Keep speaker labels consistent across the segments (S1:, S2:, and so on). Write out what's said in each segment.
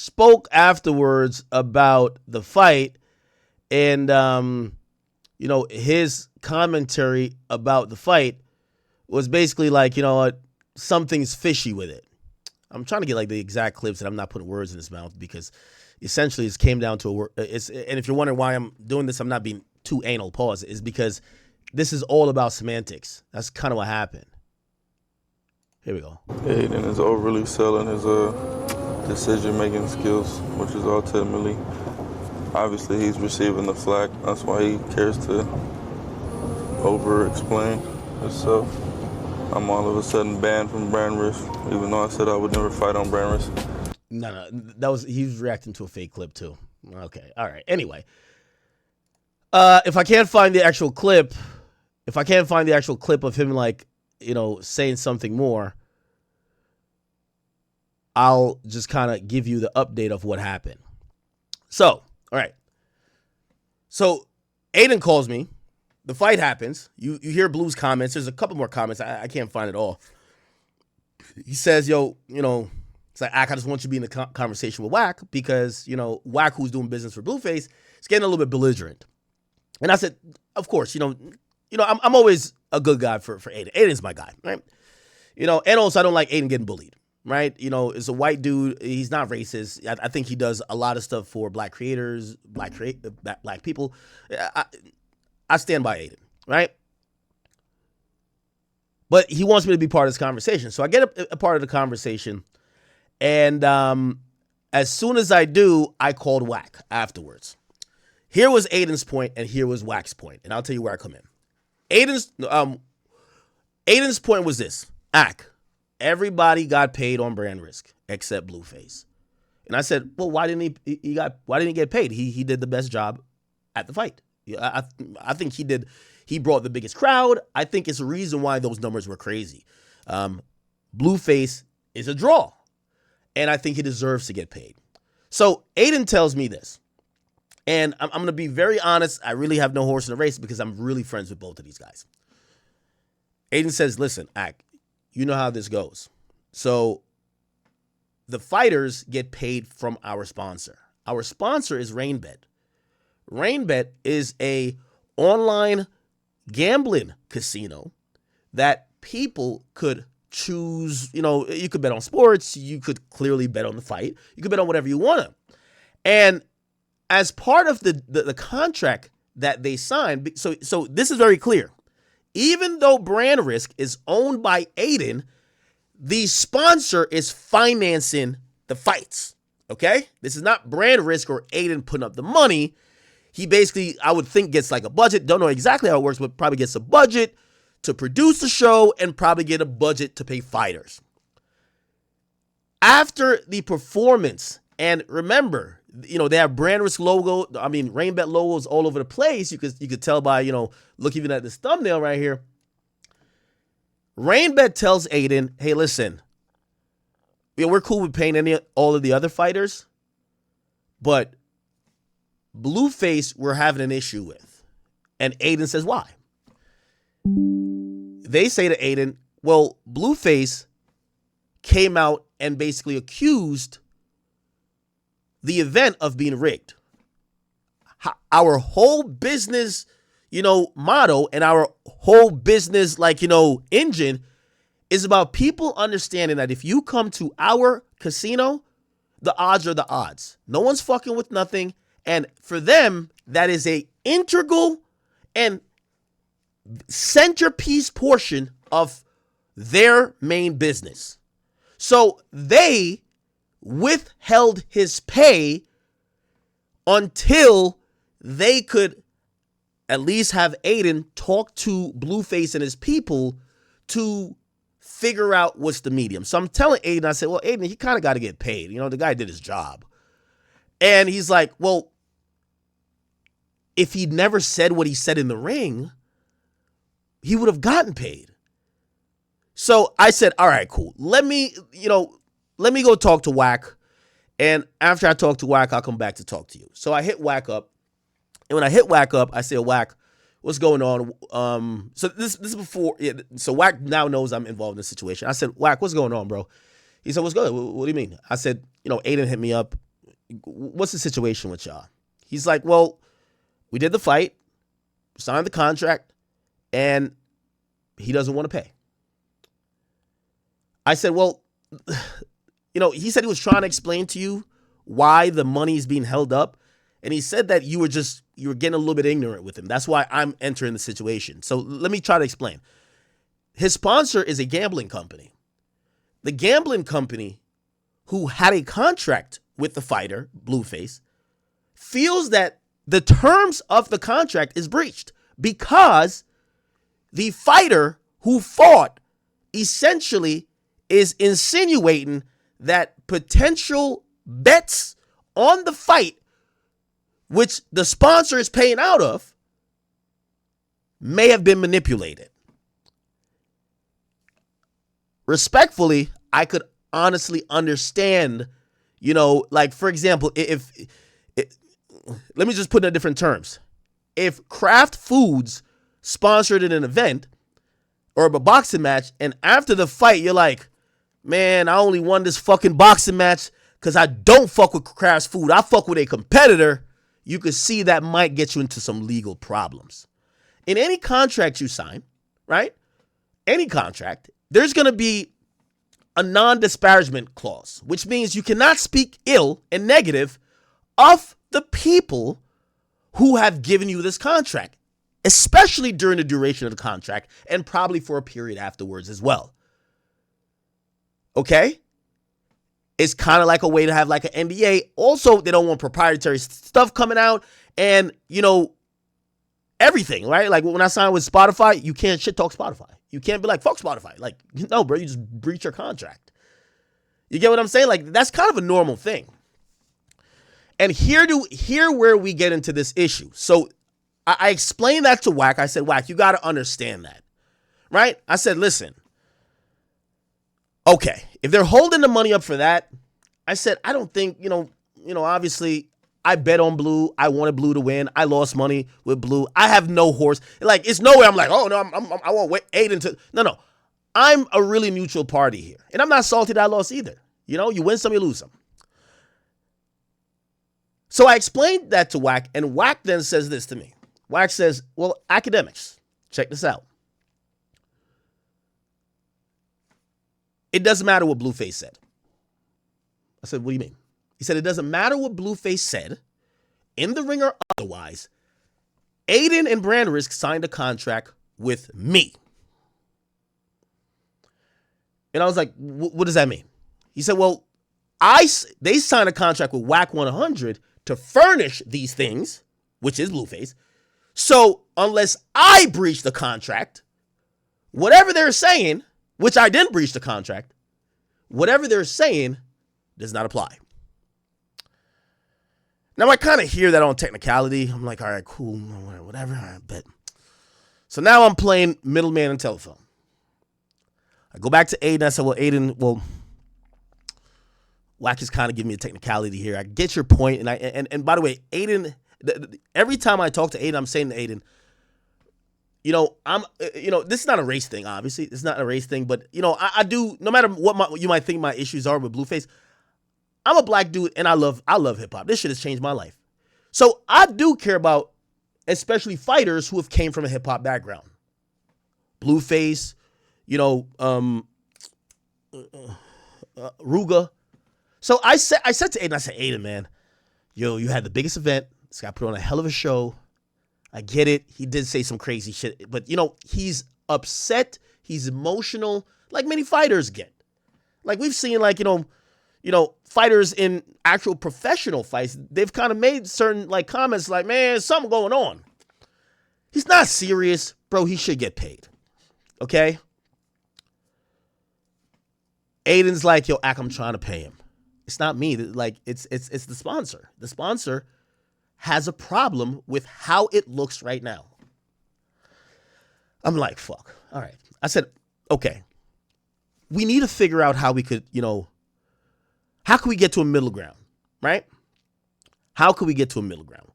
S1: spoke afterwards about the fight and, his commentary about the fight was basically like, you know what, something's fishy with it. I'm trying to get like the exact clips and I'm not putting words in his mouth because essentially it came down to a word. And if you're wondering why I'm doing this, I'm not being too anal, pause, is because this is all about semantics. That's kind of what happened. Here we go.
S2: Aiden is overly selling his decision-making skills, which is ultimately, obviously he's receiving the flack. That's why he cares to over-explain himself. I'm all of a sudden banned from brand risk, even though I said I would never fight on brand risk.
S1: No, he was reacting to a fake clip too. Okay, all right. Anyway, if I can't find the actual clip of him like, saying something more, I'll just kind of give you the update of what happened. So, all right. So, Aiden calls me. The fight happens. You hear Blue's comments. There's a couple more comments. I can't find it all. He says, yo, it's like, I just want you to be in the conversation with Wack because, Wack, who's doing business for Blueface, is getting a little bit belligerent. And I said, of course, I'm always a good guy for Aiden. Aiden's my guy, right? And also I don't like Aiden getting bullied, right? It's a white dude. He's not racist. I think he does a lot of stuff for black creators, black people. I stand by Aiden, right? But he wants me to be part of this conversation. So I get a part of the conversation. And as soon as I do, I called Wack afterwards. Here was Aiden's point and here was Wack's point. And I'll tell you where I come in. Aiden's point was this. Everybody got paid on brand risk except Blueface. And I said, well, why didn't he get paid? He did the best job at the fight. I think he brought the biggest crowd. I think it's a reason why those numbers were crazy. Blueface is a draw. And I think he deserves to get paid. So Aiden tells me this. And I'm going to be very honest. I really have no horse in the race because I'm really friends with both of these guys. Aiden says, listen, you know how this goes. So the fighters get paid from our sponsor. Our sponsor is RainBet. RainBet is a online gambling casino that people could choose. You could bet on sports. You could clearly bet on the fight. You could bet on whatever you want to. And as part of the contract that they signed, so this is very clear. Even though brand risk is owned by Aiden, the sponsor is financing the fights. Okay? This is not brand risk or Aiden putting up the money. He basically, I would think, gets like a budget. Don't know exactly how it works, but probably gets a budget to produce the show and probably get a budget to pay fighters. After the performance, and remember, they have brand risk logo. RainBet logos all over the place. You could tell by, look even at this thumbnail right here. RainBet tells Aiden, hey, listen, we're cool with paying all of the other fighters, but Blueface we're having an issue with. And Aiden says, why? They say to Aiden, well, Blueface came out and basically accused the event of being rigged. Our whole business, motto and our whole business, engine is about people understanding that if you come to our casino, the odds are the odds. No one's fucking with nothing. And for them, that is a integral and centerpiece portion of their main business. So they withheld his pay until they could at least have Aiden talk to Blueface and his people to figure out what's the medium. So I'm telling Aiden, I said, well, Aiden, he kind of got to get paid. The guy did his job. And he's like, well, if he'd never said what he said in the ring, he would have gotten paid. So I said, all right, cool. Let me go talk to Wack. And after I talk to Wack, I'll come back to talk to you. So I hit Wack up. And when I hit Wack up, I say, Wack, what's going on? So this is before. Yeah, so Wack now knows I'm involved in the situation. I said, Wack, what's going on, bro? He said, what's good? What do you mean? I said, Aiden hit me up. what's the situation with y'all? He's like, well, we did the fight, signed the contract, and he doesn't want to pay. I said, well, he said he was trying to explain to you why the money is being held up. And he said that you were getting a little bit ignorant with him. That's why I'm entering the situation. So let me try to explain. His sponsor is a gambling company. The gambling company, who had a contract with the fighter, Blueface, feels that the terms of the contract is breached because the fighter who fought essentially is insinuating that potential bets on the fight, which the sponsor is paying out of, may have been manipulated. Respectfully, I could honestly understand, like, for example, if let me just put it in different terms. If Kraft Foods sponsored an event or a boxing match, and after the fight, you're like, man, I only won this fucking boxing match because I don't fuck with Kraft Food. I fuck with a competitor. You could see that might get you into some legal problems. In any contract you sign, right? Any contract, there's going to be a non-disparagement clause, which means you cannot speak ill and negative of the people who have given you this contract, especially during the duration of the contract and probably for a period afterwards as well. Okay? It's kind of like a way to have like an NDA. Also, they don't want proprietary stuff coming out and, everything, right? Like when I signed with Spotify, you can't shit talk Spotify. You can't be like, fuck Spotify. Like, no, bro, you just breach your contract. You get what I'm saying? Like, that's kind of a normal thing. And here where we get into this issue. So I explained that to Wack. I said, Wack, you got to understand that, right? I said, listen, okay, if they're holding the money up for that, I said, I don't think, obviously I bet on Blue. I wanted Blue to win. I lost money with Blue. I have no horse. Like, it's no way I'm like, oh, no, I want Aiden to. No. I'm a really neutral party here. And I'm not salty that I lost either. You win some, you lose some. So I explained that to Wack, and Wack then says this to me. Wack says, well, Akademiks, check this out. It doesn't matter what Blueface said. I said, what do you mean? He said, it doesn't matter what Blueface said, in the ring or otherwise. Aiden and Brand Risk signed a contract with me. And I was like, what does that mean? He said, well, they signed a contract with Wack100 to furnish these things, which is Blueface. So unless I breach the contract, whatever they're saying, which I didn't breach the contract, whatever they're saying does not apply. Now, I kind of hear that on technicality. I'm like, all right, cool, whatever, I bet. So now I'm playing middleman and telephone. I go back to Aiden. I said, well, Aiden, Wack is kind of giving me a technicality here. I get your point. And by the way, Aiden, every time I talk to Aiden, I'm saying to Aiden, this is not a race thing, obviously. It's not a race thing, but, I do, no matter what you might think my issues are with Blueface, I'm a black dude and I love hip hop. This shit has changed my life. So I do care about, especially fighters who have came from a hip hop background. Blueface, Ruga. So I said to Aiden, Aiden, man, you had the biggest event. This guy put on a hell of a show. I get it. He did say some crazy shit, but he's upset. He's emotional, like many fighters get. Like we've seen, fighters in actual professional fights. They've kind of made certain comments like, man, something going on. He's not serious, bro. He should get paid. Okay. Aiden's like, yo, Ak, I'm trying to pay him. It's not me. It's the sponsor. The sponsor has a problem with how it looks right now. I'm like, fuck. All right. I said, okay. We need to figure out how we could, how can we get to a middle ground, right? How can we get to a middle ground?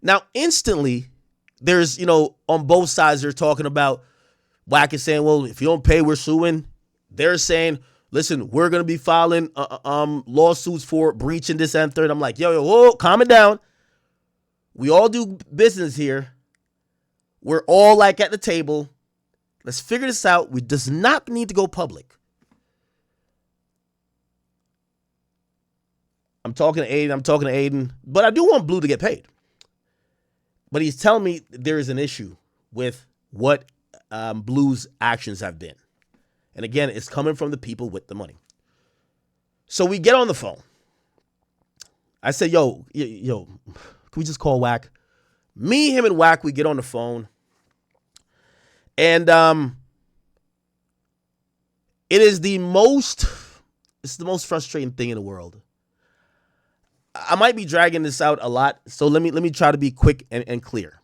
S1: Now, instantly, there's, on both sides, they're talking about, Wack is saying, well, if you don't pay, we're suing. They're saying, listen, we're going to be filing lawsuits for breach and this and third. I'm like, yo, whoa, calm it down. We all do business here. We're all like at the table. Let's figure this out. We does not need to go public. I'm talking to Aiden, but I do want Blue to get paid. But he's telling me there is an issue with what Blue's actions have been. And again, it's coming from the people with the money. So we get on the phone. I said, yo, can we just call Wack? Me, him, and Wack, we get on the phone. And it's the most frustrating thing in the world. I might be dragging this out a lot, so let me try to be quick and clear.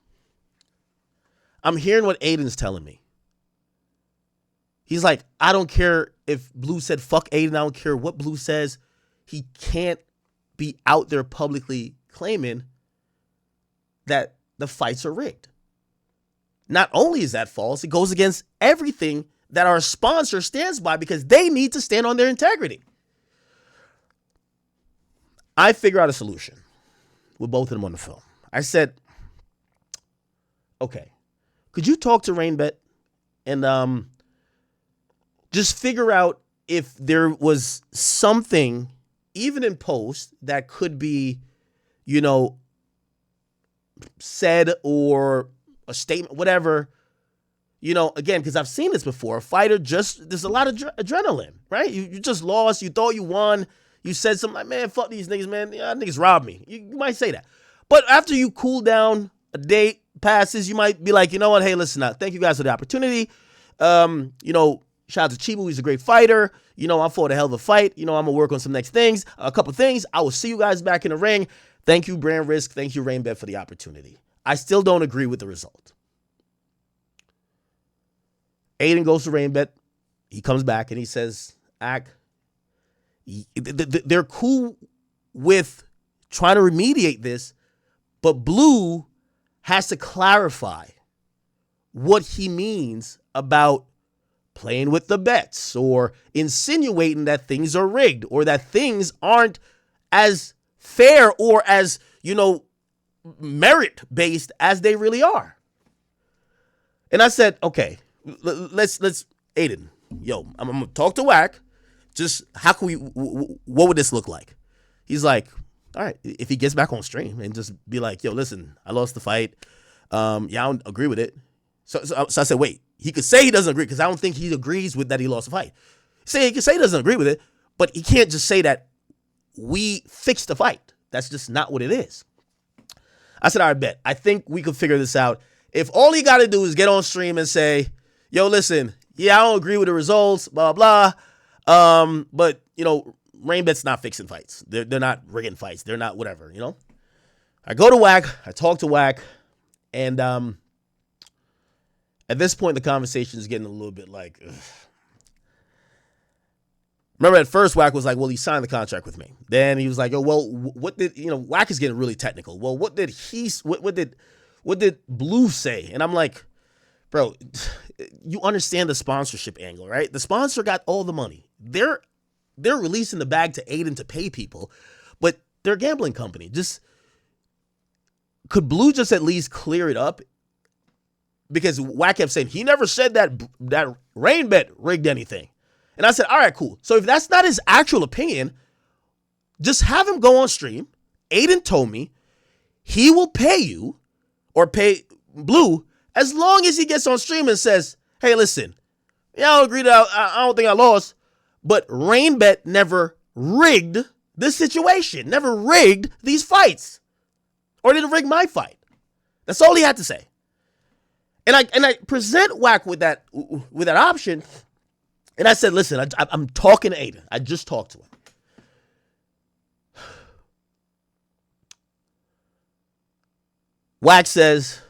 S1: I'm hearing what Aiden's telling me. He's like, I don't care if Blue said fuck Aiden. I don't care what Blue says. He can't be out there publicly claiming that the fights are rigged. Not only is that false, it goes against everything that our sponsor stands by because they need to stand on their integrity. I figure out a solution with both of them on the phone. I said, okay, could you talk to Rainbet and just figure out if there was something, even in post, that could be, said or a statement, whatever, again, because I've seen this before. A fighter there's a lot of adrenaline, right? You just lost. You thought you won. You said something like, man, fuck these niggas, man. Yeah, niggas robbed me. You might say that. But after you cool down, a day passes, you might be like, you know what? Hey, listen, thank you guys for the opportunity. Shout out to Chibu. He's a great fighter. I fought a hell of a fight. I'm going to work on some next things, a couple things. I will see you guys back in the ring. Thank you, Brand Risk. Thank you, Rainbet, for the opportunity. I still don't agree with the result. Aiden goes to Rainbet. He comes back and he says, they're cool with trying to remediate this, but Blue has to clarify what he means about playing with the bets or insinuating that things are rigged or that things aren't as fair or as, merit-based as they really are. And I said, okay, let's Aiden, I'm going to talk to Wack. Just how can what would this look like? He's like, all right, if he gets back on stream and just be like, yo, listen, I lost the fight. I don't agree with it. So I said, wait, he could say he doesn't agree because I don't think he agrees with that he lost the fight. He can say he doesn't agree with it, but he can't just say that we fixed the fight. That's just not what it is. I said, all right, bet. I think we could figure this out. If all he got to do is get on stream and say, yo, listen, yeah, I don't agree with the results, blah, blah. But Rainbet's not fixing fights. They're not rigging fights. They're not whatever, I go to Wack, I talk to Wack, and at this point the conversation is getting a little bit like, ugh. Remember at first Wack was like, well, he signed the contract with me. Then he was like, oh, well, what did, Wack is getting really technical. Well, what did Blue say? And I'm like, bro, you understand the sponsorship angle, right? The sponsor got all the money. They're releasing the bag to Aiden to pay people, but they're a gambling company. Could Blue just at least clear it up? Because Wack kept saying he never said that Rainbet rigged anything. And I said, all right, cool. So if that's not his actual opinion, just have him go on stream. Aiden told me he will pay you or pay Blue as long as he gets on stream and says, hey, listen, yeah, I don't agree that I don't think I lost, but Rainbet never rigged this situation, never rigged these fights, or didn't rig my fight. That's all he had to say. And I present Wack with that option, and I said, listen, I'm talking to Aiden. I just talked to him. Wack says,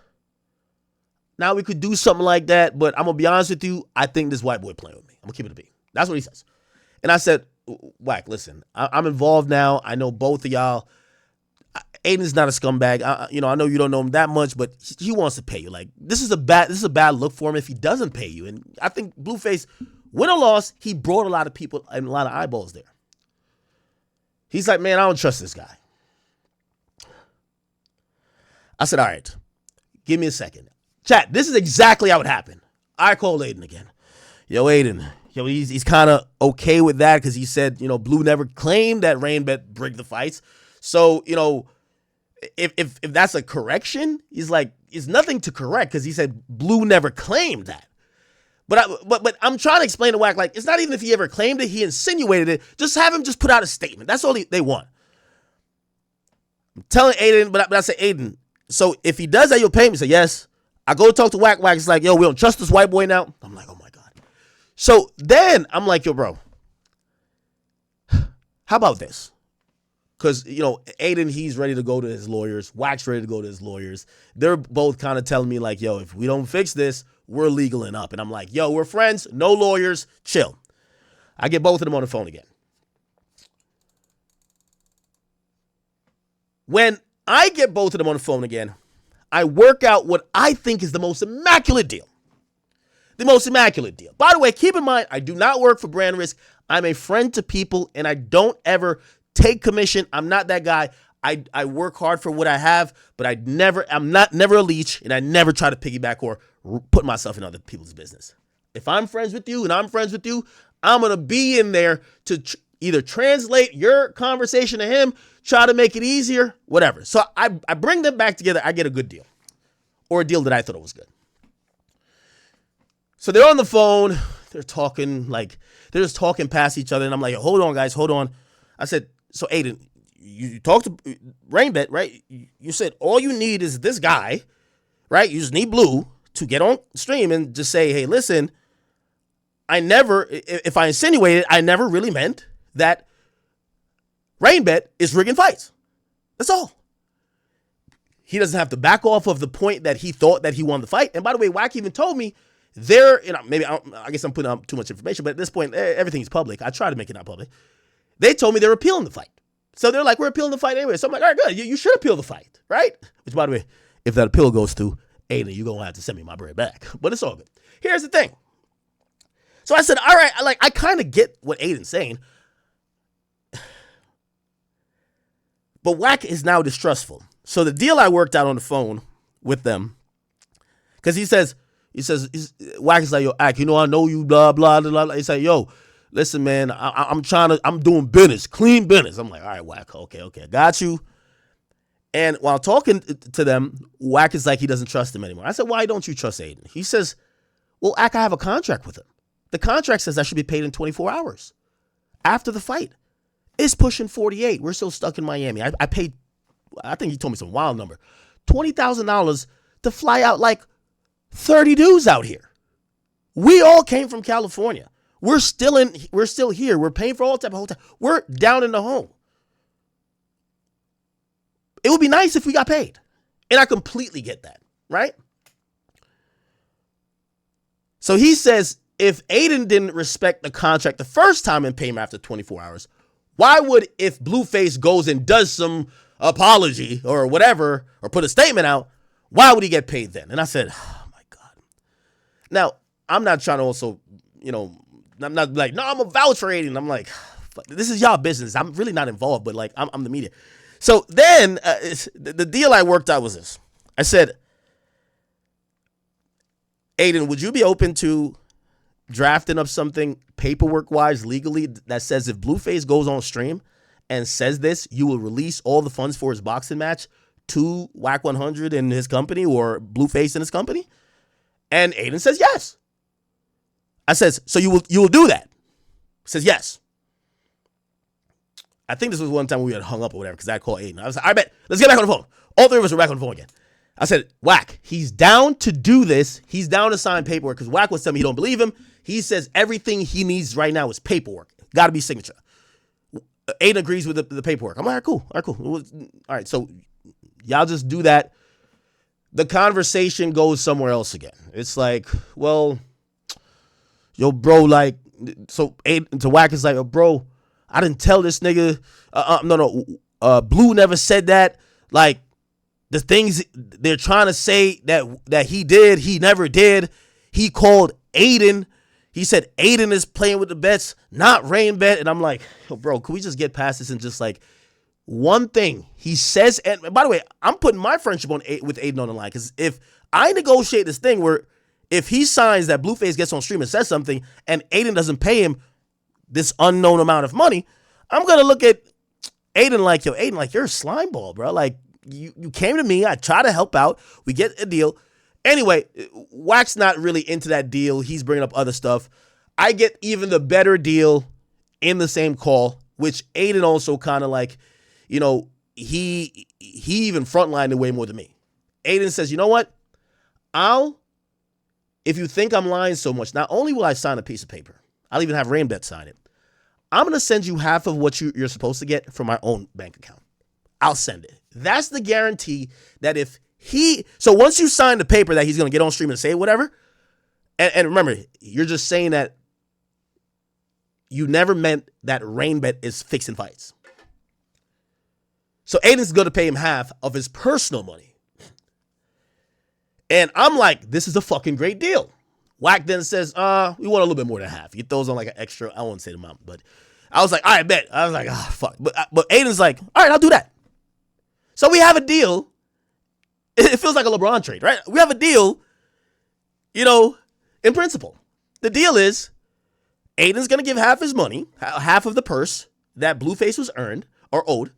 S1: now we could do something like that, but I'm going to be honest with you, I think this white boy playing with me. I'm going to keep it a beat. That's what he says. And I said, Wack, listen, I'm involved now. I know both of y'all. Aiden's not a scumbag. I know you don't know him that much, but he wants to pay you. Like, this is a bad look for him if he doesn't pay you. And I think Blueface Win or loss, he brought a lot of people and a lot of eyeballs there. He's like, man, I don't trust this guy. I said, all right, give me a second. Chat, this is exactly how it happened. I called Aiden again. Yo, Aiden, he's kind of okay with that because he said, Blue never claimed that Rainbet rigged the fights. So, if that's a correction, he's like, it's nothing to correct because he said Blue never claimed that. But I'm trying to explain to Wack, like, it's not even if he ever claimed it, he insinuated it. Just have him just put out a statement. That's all they want. I'm telling Aiden, but I say, Aiden, so if he does that, you'll pay me. He said, yes. I go talk to Wack. Wack is like, yo, we don't trust this white boy now. I'm like, oh my God. So then I'm like, yo, bro, how about this? Because, Aiden, he's ready to go to his lawyers. Wack's ready to go to his lawyers. They're both kind of telling me like, yo, if we don't fix this, we're legaling up. And I'm like, yo, we're friends, no lawyers, chill. I get both of them on the phone again. When I get both of them on the phone again, I work out what I think is the most immaculate deal. The most immaculate deal. By the way, keep in mind, I do not work for Brand Risk. I'm a friend to people, and I don't ever take commission. I'm not that guy. I work hard for what I have, but I'm never a leech, and I never try to piggyback or put myself in other people's business. If I'm friends with you and I'm friends with you, I'm going to be in there to either translate your conversation to him, try to make it easier, whatever. So I bring them back together. I get a good deal, or a deal that I thought it was good. So they're on the phone. They're just talking past each other. And I'm like, hold on, guys, hold on. I said, so Aiden, you talked to Rainbet, right? You said all you need is this guy, right? You just need Blue to get on stream and just say, hey, listen, if I insinuated, I never really meant that Rainbet is rigging fights. That's all. He doesn't have to back off of the point that he thought that he won the fight. And by the way, Wack even told me I guess I'm putting out too much information, but at this point, everything's public. I try to make it not public. They told me they're appealing the fight. So they're like, we're appealing the fight anyway. So I'm like, all right, good. You should appeal the fight, right? Which, by the way, if that appeal goes through, Aiden, you're going to have to send me my bread back. But it's all good. Here's the thing. So I said, all right, I kind of get what Aiden's saying. But Wack is now distrustful. So the deal I worked out on the phone with them, because he says, Wack is like, yo, Ak, I know you, blah, blah, blah, blah. He's like, yo, listen, man, I'm doing business, clean business. I'm like, all right, Wack, okay, got you. And while talking to them, Wack is like, he doesn't trust him anymore. I said, why don't you trust Aiden? He says, well, Ak, I have a contract with him. The contract says I should be paid in 24 hours after the fight. It's pushing 48. We're still stuck in Miami. I paid, I think he told me some wild number, $20,000 to fly out like 30 dudes out here. We all came from California. We're still here. We're paying for all type of hotel. We're down in the home. It would be nice if we got paid. And I completely get that, right? So he says, if Aiden didn't respect the contract the first time and pay him after 24 hours, why would, if Blueface goes and does some apology or whatever, or put a statement out, why would he get paid then? And I said, oh my God. Now, I'm not trying to also, I'm not like, no, I'm a vouch for Aiden. I'm like, this is y'all business. I'm really not involved, but like, I'm the media. So then the deal I worked out was this. I said, Aiden, would you be open to drafting up something paperwork-wise, legally, that says if Blueface goes on stream and says this, you will release all the funds for his boxing match to Wack100 and his company, or Blueface and his company? And Aiden says yes. I says, so you will do that? He says yes. I think this was one time we had hung up or whatever, because I called Aiden. I was like, I bet, let's get back on the phone. All three of us are back on the phone again. I said, Wack, he's down to do this. He's down to sign paperwork, because Wack was telling me he don't believe him. He says everything he needs right now is paperwork. Got to be signature. Aiden agrees with the paperwork. I'm like, all right, cool. All right, so y'all just do that. The conversation goes somewhere else again. It's like, well, yo, bro, like, so Aiden to Wack is like, yo, bro, I didn't tell this nigga. Blue never said that. Like, the things they're trying to say that he did, he never did. He called Aiden. He said Aiden is playing with the bets, not Rain Bet. And I'm like, yo, bro, can we just get past this and just like one thing he says? And by the way, I'm putting my friendship with Aiden on the line, because if I negotiate this thing where if he signs that Blueface gets on stream and says something and Aiden doesn't pay him this unknown amount of money, I'm going to look at Aiden like, yo, Aiden, like, you're a slime ball, bro. Like, you came to me. I try to help out. We get a deal. Anyway, Wack's not really into that deal. He's bringing up other stuff. I get even the better deal in the same call, which Aiden also kind of like, you know, he even frontlined it way more than me. Aiden says, you know what? If you think I'm lying so much, not only will I sign a piece of paper, I'll even have Rainbet sign it. I'm going to send you half of what you're supposed to get from my own bank account. I'll send it. That's the guarantee that so once you sign the paper that he's going to get on stream and say whatever, and remember, you're just saying that you never meant that Rainbet is fixing fights. So Aiden's going to pay him half of his personal money. And I'm like, this is a fucking great deal. Wack then says, we want a little bit more than half. He throws on like an extra, I won't say the amount, but I was like, all right, bet. I was like, fuck. But Aiden's like, all right, I'll do that. So we have a deal. It feels like a LeBron trade, right? We have a deal, you know, in principle. The deal is Aiden's going to give half his money, half of the purse that Blueface was earned or owed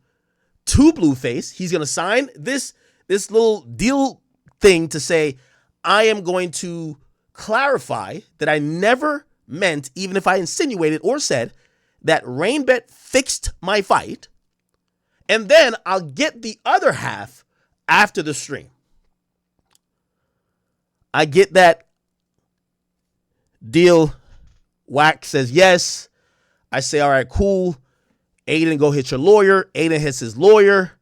S1: to Blueface. He's going to sign this little deal thing to say, I am going to clarify that I never meant, even if I insinuated or said, that Rainbet fixed my fight. And then I'll get the other half after the stream. I get that deal. Wack says yes. I say, all right, cool. Aiden, go hit your lawyer. Aiden hits his lawyer.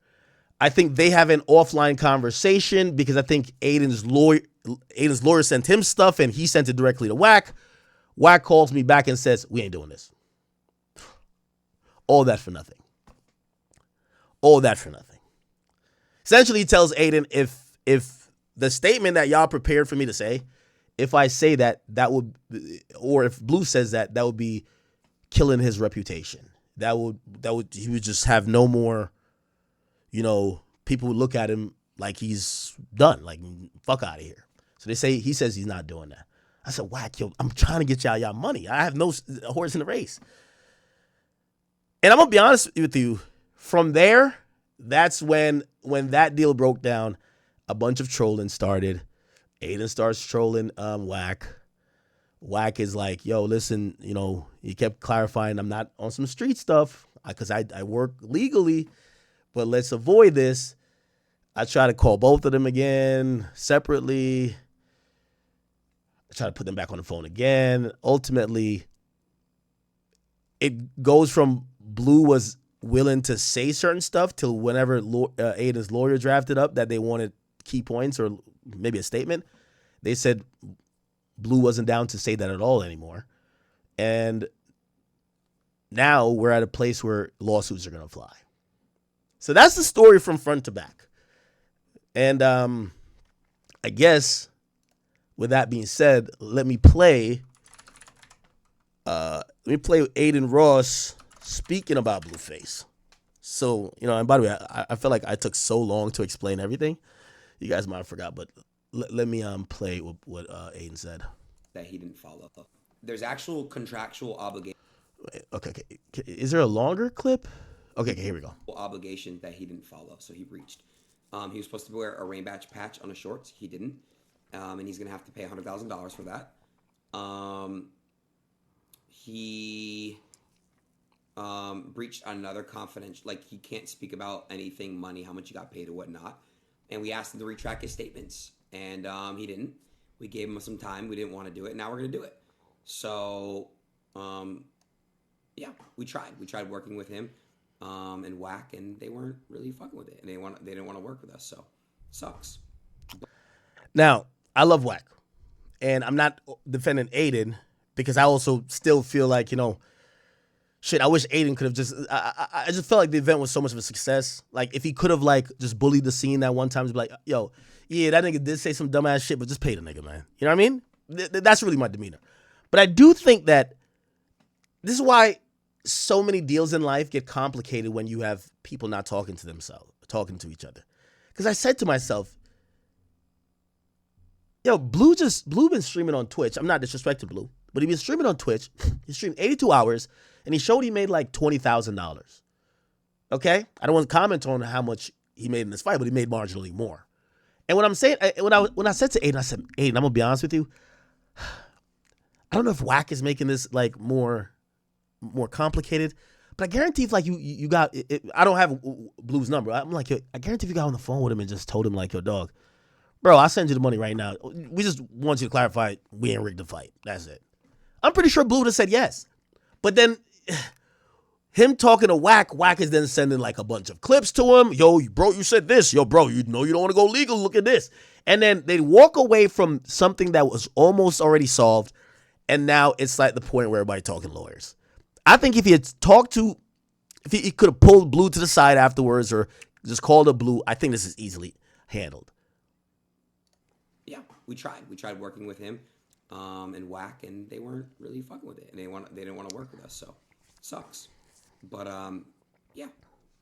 S1: I think they have an offline conversation because I think Aiden's lawyer sent him stuff and he sent it directly to Wack. Wack calls me back and says, we ain't doing this. All that for nothing. All that for nothing. Essentially, he tells Aiden, if the statement that y'all prepared for me to say, if I say that would, or if Blue says that would be killing his reputation. He would just have no more, you know, people would look at him like he's done, like, fuck out of here. So he says he's not doing that. I said, Wack, yo, I'm trying to get y'all money. I have no horse in the race. And I'm going to be honest with you. From there, that's when that deal broke down, a bunch of trolling started. Aiden starts trolling Wack. Wack is like, yo, listen, you know, he kept clarifying I'm not on some street stuff because I work legally, but let's avoid this. I try to call both of them again separately. I try to put them back on the phone again. Ultimately, it goes from Blue was willing to say certain stuff till whenever Aiden's lawyer drafted up that they wanted key points or maybe a statement, they said Blue wasn't down to say that at all anymore. And now we're at a place where lawsuits are going to fly. So that's the story from front to back. And I guess with that being said, let me play Aiden Ross speaking about Blueface. So, you know, and by the way, I feel like I took so long to explain everything. You guys might have forgot, but let me play what Aiden said.
S3: That he didn't follow. There's actual contractual obligation.
S1: Okay. Is there a longer clip? Okay, here we go.
S3: Obligation that he didn't follow, so he breached. He was supposed to wear a rain patch on his shorts. He didn't. And he's going to have to pay $100,000 for that. He breached another confidential, like he can't speak about anything, money, how much he got paid or whatnot. And we asked him to retract his statements, and he didn't. We gave him some time. We didn't want to do it. Now we're going to do it. So, yeah, we tried. We tried working with him and Wack, and they weren't really fucking with it. And they didn't want to work with us, so sucks.
S1: Now, I love Wack, and I'm not defending Aiden because I also still feel like, you know, shit, I wish Aiden could have just, I just felt like the event was so much of a success. Like, if he could have, like, just bullied the scene that one time, to be like, yo, yeah, that nigga did say some dumbass shit, but just pay the nigga, man. You know what I mean? That's really my demeanor. But I do think that this is why so many deals in life get complicated when you have people not talking to themselves, talking to each other. Because I said to myself, yo, Blue been streaming on Twitch. I'm not disrespecting Blue, but he been streaming on Twitch. He streamed 82 hours, and he showed he made like $20,000. Okay? I don't want to comment on how much he made in this fight, but he made marginally more. And what I'm saying, when I said to Aiden, I said, Aiden, I'm gonna be honest with you. I don't know if Wack is making this like more complicated, but I guarantee if like you got it, I don't have Blue's number. I'm like, I guarantee if you got on the phone with him and just told him like, yo, dog, bro, I'll send you the money right now. We just want you to clarify we ain't rigged the fight. That's it. I'm pretty sure Blue would have said yes. But then him talking to Wack is then sending like a bunch of clips to him. Yo, bro, you said this. Yo, bro, you know you don't want to go legal. Look at this. And then they walk away from something that was almost already solved. And now it's like the point where everybody talking lawyers. I think if he had if he could have pulled Blue to the side afterwards or just called up Blue, I think this is easily handled.
S3: Yeah, we tried. We tried working with him and Wack, and they weren't really fucking with it. And they didn't want to work with us, so it sucks. But yeah,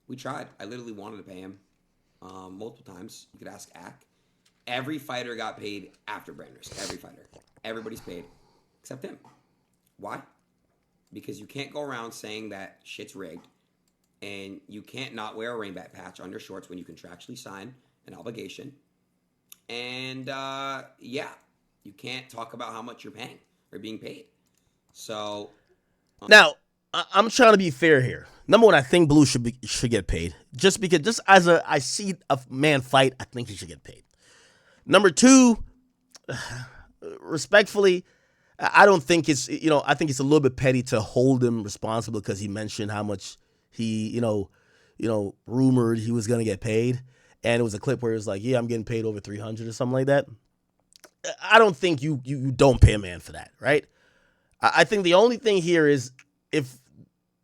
S3: we tried. I literally wanted to pay him multiple times. You could ask Ak. Every fighter got paid after brand risk. Every fighter. Everybody's paid except him. Why? Because you can't go around saying that shit's rigged, and you can't not wear a rainback patch on your shorts when you contractually sign an obligation. And yeah, you can't talk about how much you're paying or being paid. So
S1: now I'm trying to be fair here. Number one, I think Blue should get paid just because I see a man fight, I think he should get paid. Number two, respectfully, I don't think it's, I think it's a little bit petty to hold him responsible because he mentioned how much he, rumored he was going to get paid. And it was a clip where it was like, yeah, I'm getting paid over 300 or something like that. I don't think you don't pay a man for that, right? I think the only thing here is if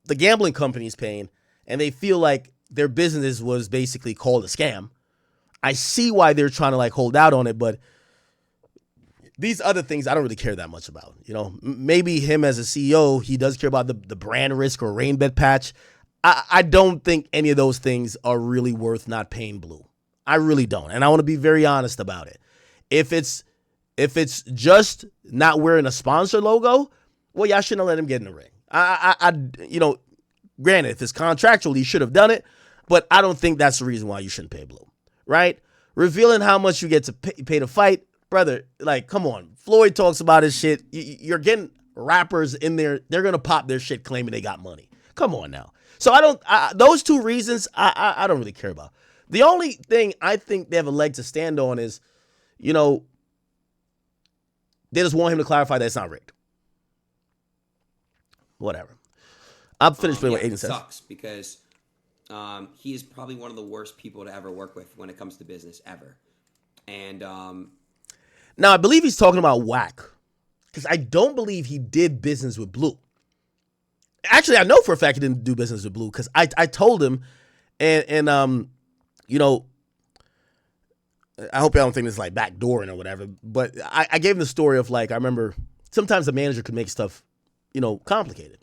S1: the gambling company is paying and they feel like their business was basically called a scam, I see why they're trying to like hold out on it, but these other things I don't really care that much about. Maybe him as a CEO, he does care about the brand risk or rain bet patch. I don't think any of those things are really worth not paying Blue. I really don't. And I want to be very honest about it. If it's just not wearing a sponsor logo, well, y'all shouldn't have let him get in the ring. Granted, if it's contractual, he should have done it, but I don't think that's the reason why you shouldn't pay Blue, right? Revealing how much you get to pay to fight, brother, like, come on. Floyd talks about his shit. You're getting rappers in there. They're going to pop their shit claiming they got money. Come on now. So those two reasons, I don't really care about. The only thing I think they have a leg to stand on is, they just want him to clarify that it's not rigged. Whatever. I'm finished with what Aiden says.
S3: It sucks because he is probably one of the worst people to ever work with when it comes to business ever. And
S1: now I believe he's talking about Wack because I don't believe he did business with Blue. Actually, I know for a fact he didn't do business with Blue because I told him, and I hope y'all don't think this is like backdooring or whatever, but I gave him the story of like, I remember sometimes the manager could make stuff, complicated.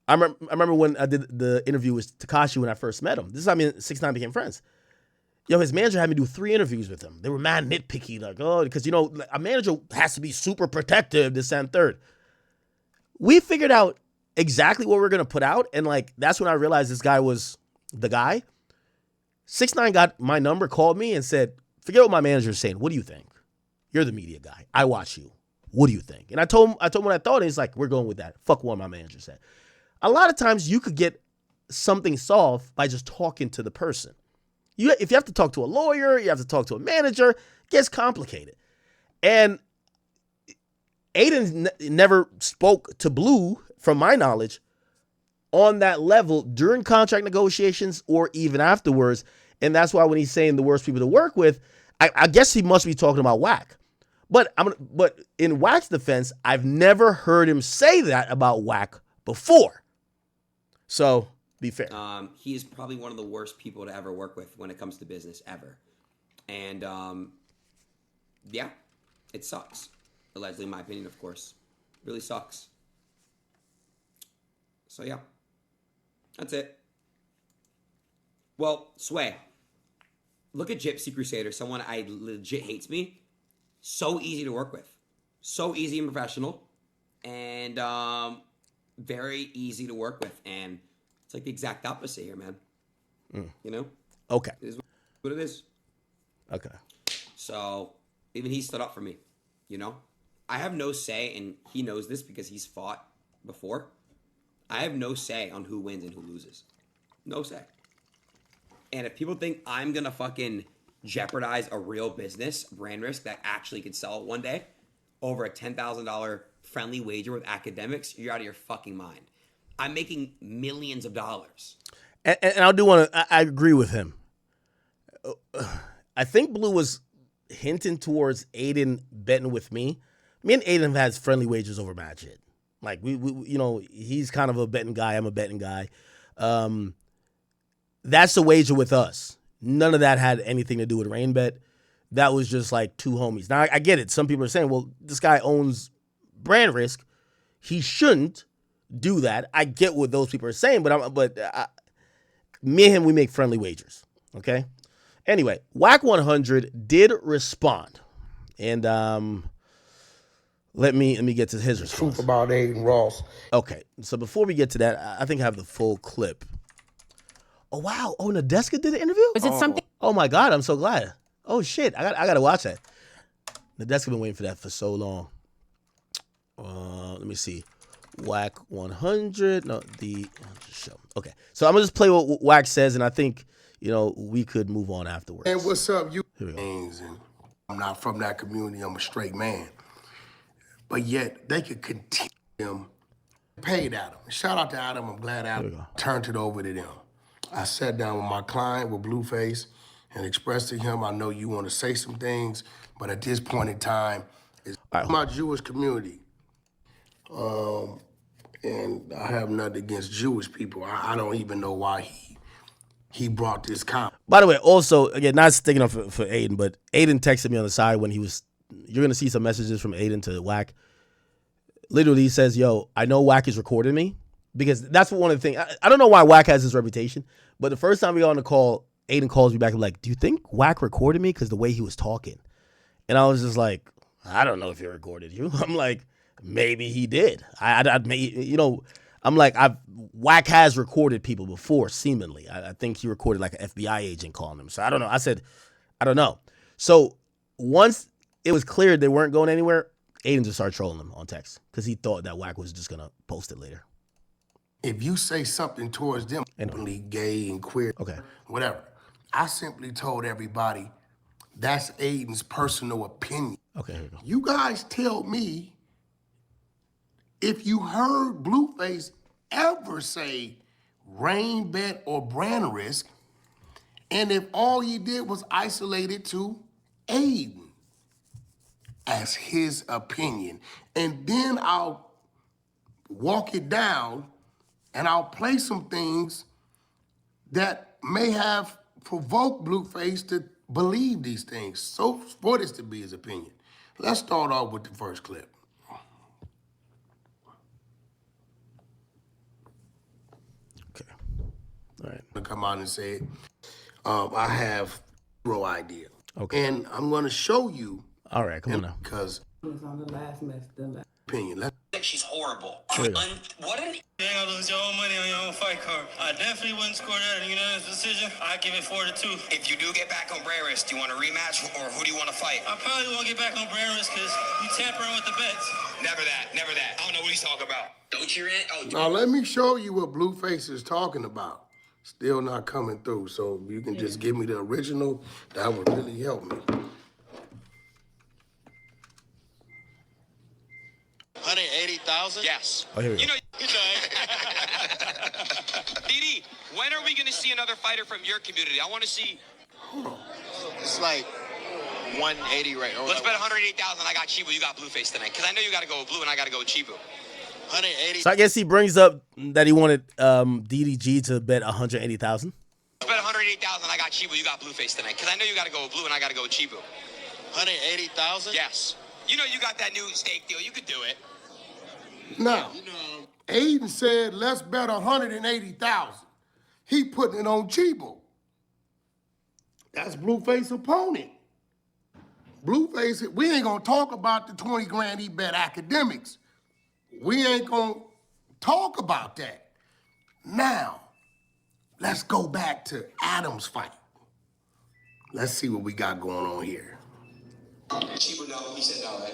S1: I remember when I did the interview with Tekashi when I first met him. This is how me and 6ix9ine became friends. His manager had me do 3 interviews with him. They were mad nitpicky, like, because, a manager has to be super protective, this and third. We figured out exactly what we're going to put out, and, like, that's when I realized this guy was the guy. 6ix9ine got my number, called me, and said, forget what my manager's saying. What do you think? You're the media guy. I watch you. What do you think? And I told him what I thought, and he's like, we're going with that. Fuck what my manager said. A lot of times you could get something solved by just talking to the person. If you have to talk to a lawyer, you have to talk to a manager, it gets complicated. And Aiden never spoke to Blue, from my knowledge, on that level during contract negotiations or even afterwards. And that's why when he's saying the worst people to work with, I guess he must be talking about Wack. But in Wack's defense, I've never heard him say that about Wack before. So be fair.
S3: He is probably one of the worst people to ever work with when it comes to business ever. And yeah, it sucks. Allegedly, in my opinion, of course. Really sucks. So yeah, that's it. Well, Sway, look at Gypsy Crusader, someone I legit hates me. So easy to work with. So easy and professional. And very easy to work with. And it's like the exact opposite here, man. You know?
S1: Okay.
S3: It is what it is.
S1: Okay.
S3: So even he stood up for me, you know? I have no say, and he knows this because he's fought before. I have no say on who wins and who loses. No say. And if people think I'm going to fucking jeopardize a real business, brand risk, that actually could sell it one day over a $10,000 friendly wager with Akademiks, you're out of your fucking mind. I'm making millions of dollars.
S1: And I do want to, I agree with him. I think Blue was hinting towards Aiden betting with me. Me and Aiden have had friendly wagers over mad shit. Like, we you know, he's kind of a betting guy. I'm a betting guy. That's a wager with us. None of that had anything to do with Rain Bet. That was just like two homies. Now, I get it. Some people are saying, well, this guy owns brand risk. He shouldn't do that. I get what those people are saying, but me and him, we make friendly wagers. Okay? Anyway, Wack100 did respond. And let me get to his response.
S4: Truth about Aiden Ross.
S1: Okay, so before we get to that, I think I have the full clip. Oh, wow. Oh, Nadeska did the interview?
S5: Was it something?
S1: Oh, my God. I'm so glad. Oh, shit. I got to watch that. Nadeska been waiting for that for so long. Let me see. Wack100. No, the show. Okay, so I'm going to just play what Wack says, and I think, you know, we could move on afterwards.
S4: And what's up, you?
S1: Here we go.
S4: And I'm not from that community. I'm a straight man. But yet, they could continue them. Paid Adam. Shout out to Adam. I'm glad Adam turned it over to them. I sat down with my client, with Blueface, and expressed to him, I know you want to say some things, but at this point in time, it's my Jewish community. And I have nothing against Jewish people. I don't even know why he brought this comment.
S1: By the way, also, again, not sticking up for Aiden, but Aiden texted me on the side when he was, you're going to see some messages from Aiden to Wack. Literally, he says, yo, I know Wack is recording me. Because that's one of the things. I don't know why Wack has this reputation, but the first time we got on the call, Aiden calls me back and like, do you think Wack recorded me? Because the way he was talking. And I was just like, I don't know if he recorded you. I'm like, maybe he did. You know, I'm like, Wack has recorded people before, seemingly. I think he recorded like an FBI agent calling him. So I don't know. I said, I don't know. So once it was clear they weren't going anywhere, Aiden just started trolling them on text because he thought that Wack was just going to post it later.
S4: If you say something towards them, openly gay and queer, whatever, I simply told everybody that's Aiden's personal opinion.
S1: Okay, here we go.
S4: You guys tell me if you heard Blueface ever say rain bet or brand risk, and if all he did was isolate it to Aiden as his opinion. And then I'll walk it down and I'll play some things that may have provoked Blueface to believe these things. So for this to be his opinion. Let's start off with the first clip.
S1: Okay. All right.
S4: To come out and say it. I have no idea.
S1: Okay.
S4: And I'm gonna show you.
S1: All right, come on now.
S4: Because
S5: It's on the last
S4: opinion.
S6: She's horrible.
S4: What
S6: an...
S7: You ain't gonna lose your own money on your own fight card. I definitely wouldn't score that in a unanimous decision. I give it 4-2.
S6: If you do get back on brand risk, do you want a rematch or who do you want to fight?
S7: I probably won't get back on brand risk because you tampering with the bets.
S6: Never that. Never that. I don't know what he's talking about. Don't you rant? Oh,
S4: Now let me show you what Blueface is talking about. Still not coming through, so you can just give me the original. That would really help me.
S6: 180,000? Yes.
S1: Oh, here we go.
S6: You know, DD, when are we going to see another fighter from your community? I want to see.
S8: It's like 180 right now.
S6: Let's bet 180,000. I got Chibu. You got Blueface tonight. Because I know you got to go with Blue and I got to go with Chibu.
S8: 180.
S1: So I guess he brings up that he wanted DDG to bet 180,000.
S6: Let's bet 180,000. I got Chibu. You got Blueface tonight. Because I know you got to go with Blue and I got to go with Chibu.
S8: 180,000?
S6: Yes. You know you got that new steak deal. You could do it.
S4: Now, Aiden said, let's bet 180,000. He putting it on Chibo. That's Blueface opponent. Blueface, we ain't gonna talk about the 20 grand he bet Akademiks. We ain't gonna talk about that. Now, let's go back to Adam's fight. Let's see what we got going on here.
S8: Chiba, no, he said no, right?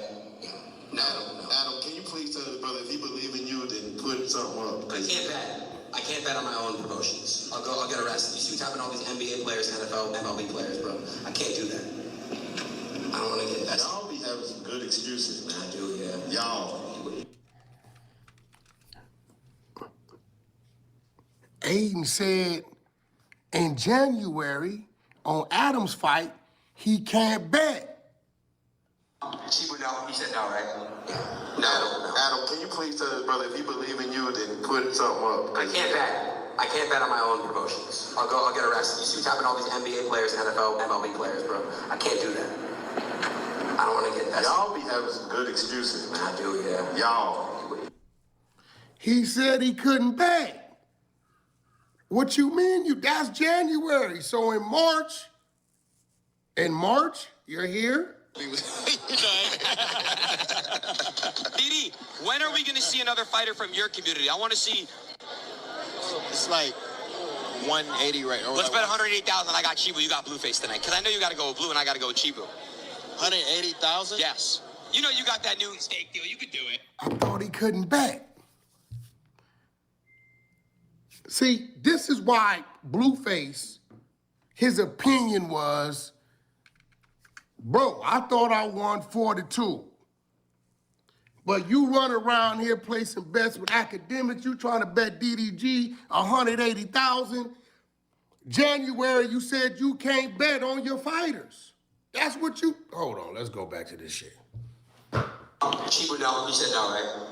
S8: No. Adam, can you please tell the brother if he believe in you, then put something up?
S3: I can't bet. I can't bet on my own promotions. I'll get arrested. You see what's happening to all these NBA players, NFL, MLB players, bro. I can't do that. I don't want to get that.
S8: Y'all be having some good excuses, man.
S3: I do, yeah.
S8: Y'all.
S4: Aiden said in January on Adam's fight, he can't bet.
S8: Chiba, no, he said no, right? No. Adam, can you please tell the brother if he believe in you, then put something up?
S3: I can't bet. I can't bet on my own promotions. I'll get arrested. You see what's happening to all these NBA players, NFL, MLB players, bro. I can't do that. I don't want to get that.
S8: Y'all be having some good excuses, man.
S3: I do, yeah.
S8: Y'all.
S4: He said he couldn't bet. What you mean? That's January. So in March, you're here?
S6: DD, when are we going to see another fighter from your community? I want to see.
S8: It's like 180 right now.
S6: Let's bet 180,000. I got Chibu. You got Blueface tonight. Because I know you got to go with Blue and I got to go with Chibu.
S8: 180,000?
S6: Yes. You know you got that new steak deal. You could do it.
S4: I thought he couldn't bet. See, this is why Blueface, his opinion was, bro, I thought I won 42. But you run around here placing bets with Akademiks, you trying to bet DDG 180,000. January, you said you can't bet on your fighters. That's what you, hold on, let's go back to this shit.
S3: Chibu, no, he said no, right?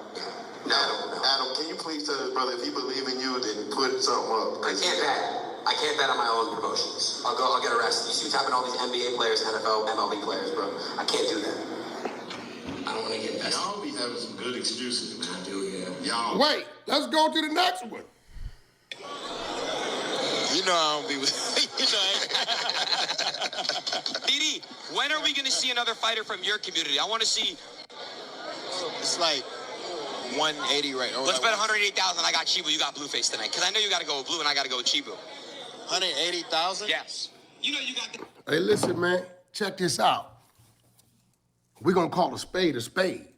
S8: No. Adam, can you please tell the brother if he believe in you, then put something up?
S3: I can't bet. I can't bet on my own promotions. I'll get arrested. You see what's happening to all these NBA players, NFL, MLB players, bro. I can't do that. I don't want to get that.
S8: Y'all be having some good excuses, man.
S3: I do, yeah.
S8: Y'all.
S4: Wait, let's go to the next one.
S8: You know I don't be with.
S6: DD, when are we going to see another fighter from your community? I want to see.
S8: It's like 180 right now.
S6: Let's bet 180,000. I got Chibu. You got Blueface tonight. Because I know you got to go with Blue and I got to go with Chibu.
S8: 180,000?
S6: Yes. You know you got the.
S4: Hey, listen, man, check this out. We're gonna call a spade a spade.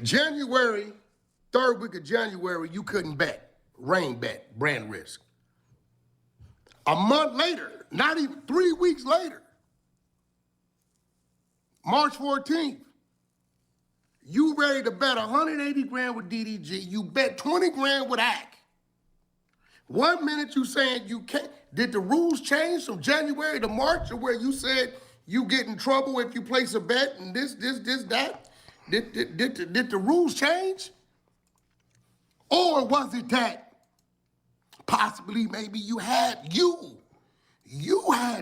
S4: January, third week of January, you couldn't bet. Rain bet, brand risk. A month later, not even 3 weeks later, March 14th, you ready to bet 180 grand with DDG, you bet 20 grand with AK. 1 minute you saying you can't. Did the rules change from January to March, or where you said you get in trouble if you place a bet and this, that? Did the rules change? Or was it that possibly maybe you had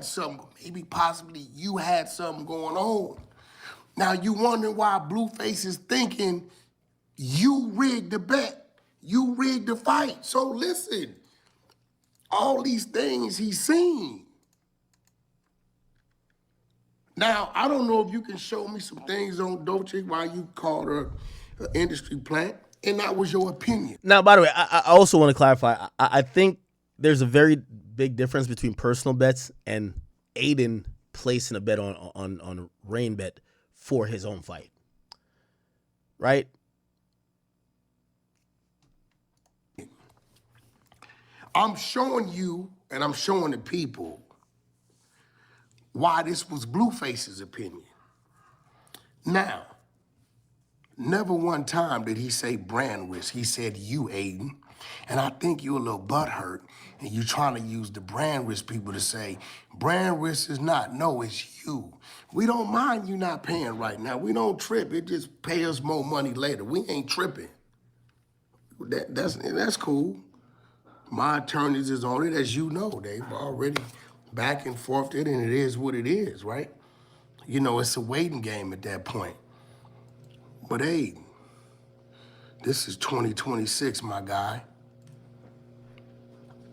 S4: something, maybe possibly you had something going on. Now you wondering why Blueface is thinking you rigged the bet, you rigged the fight. So listen, all these things he's seen. Now, I don't know if you can show me some things on Dolce why you called her an industry plant, and that was your opinion.
S1: Now, by the way, I also want to clarify. I think there's a very big difference between personal bets and Aiden placing a bet on Rain Bet for his own fight, right?
S4: I'm showing you, and I'm showing the people why this was Blueface's opinion. Now, never one time did he say brand risk. He said you, Aiden. And I think you're a little butthurt, and you're trying to use the brand risk people to say, brand risk is not. No, it's you. We don't mind you not paying right now. We don't trip. It just pay us more money later. We ain't tripping. That's cool. My attorneys is on it, as you know. They've already back and forth it, and it is what it is, right? You know, it's a waiting game at that point. But Aiden, This is 2026, my guy.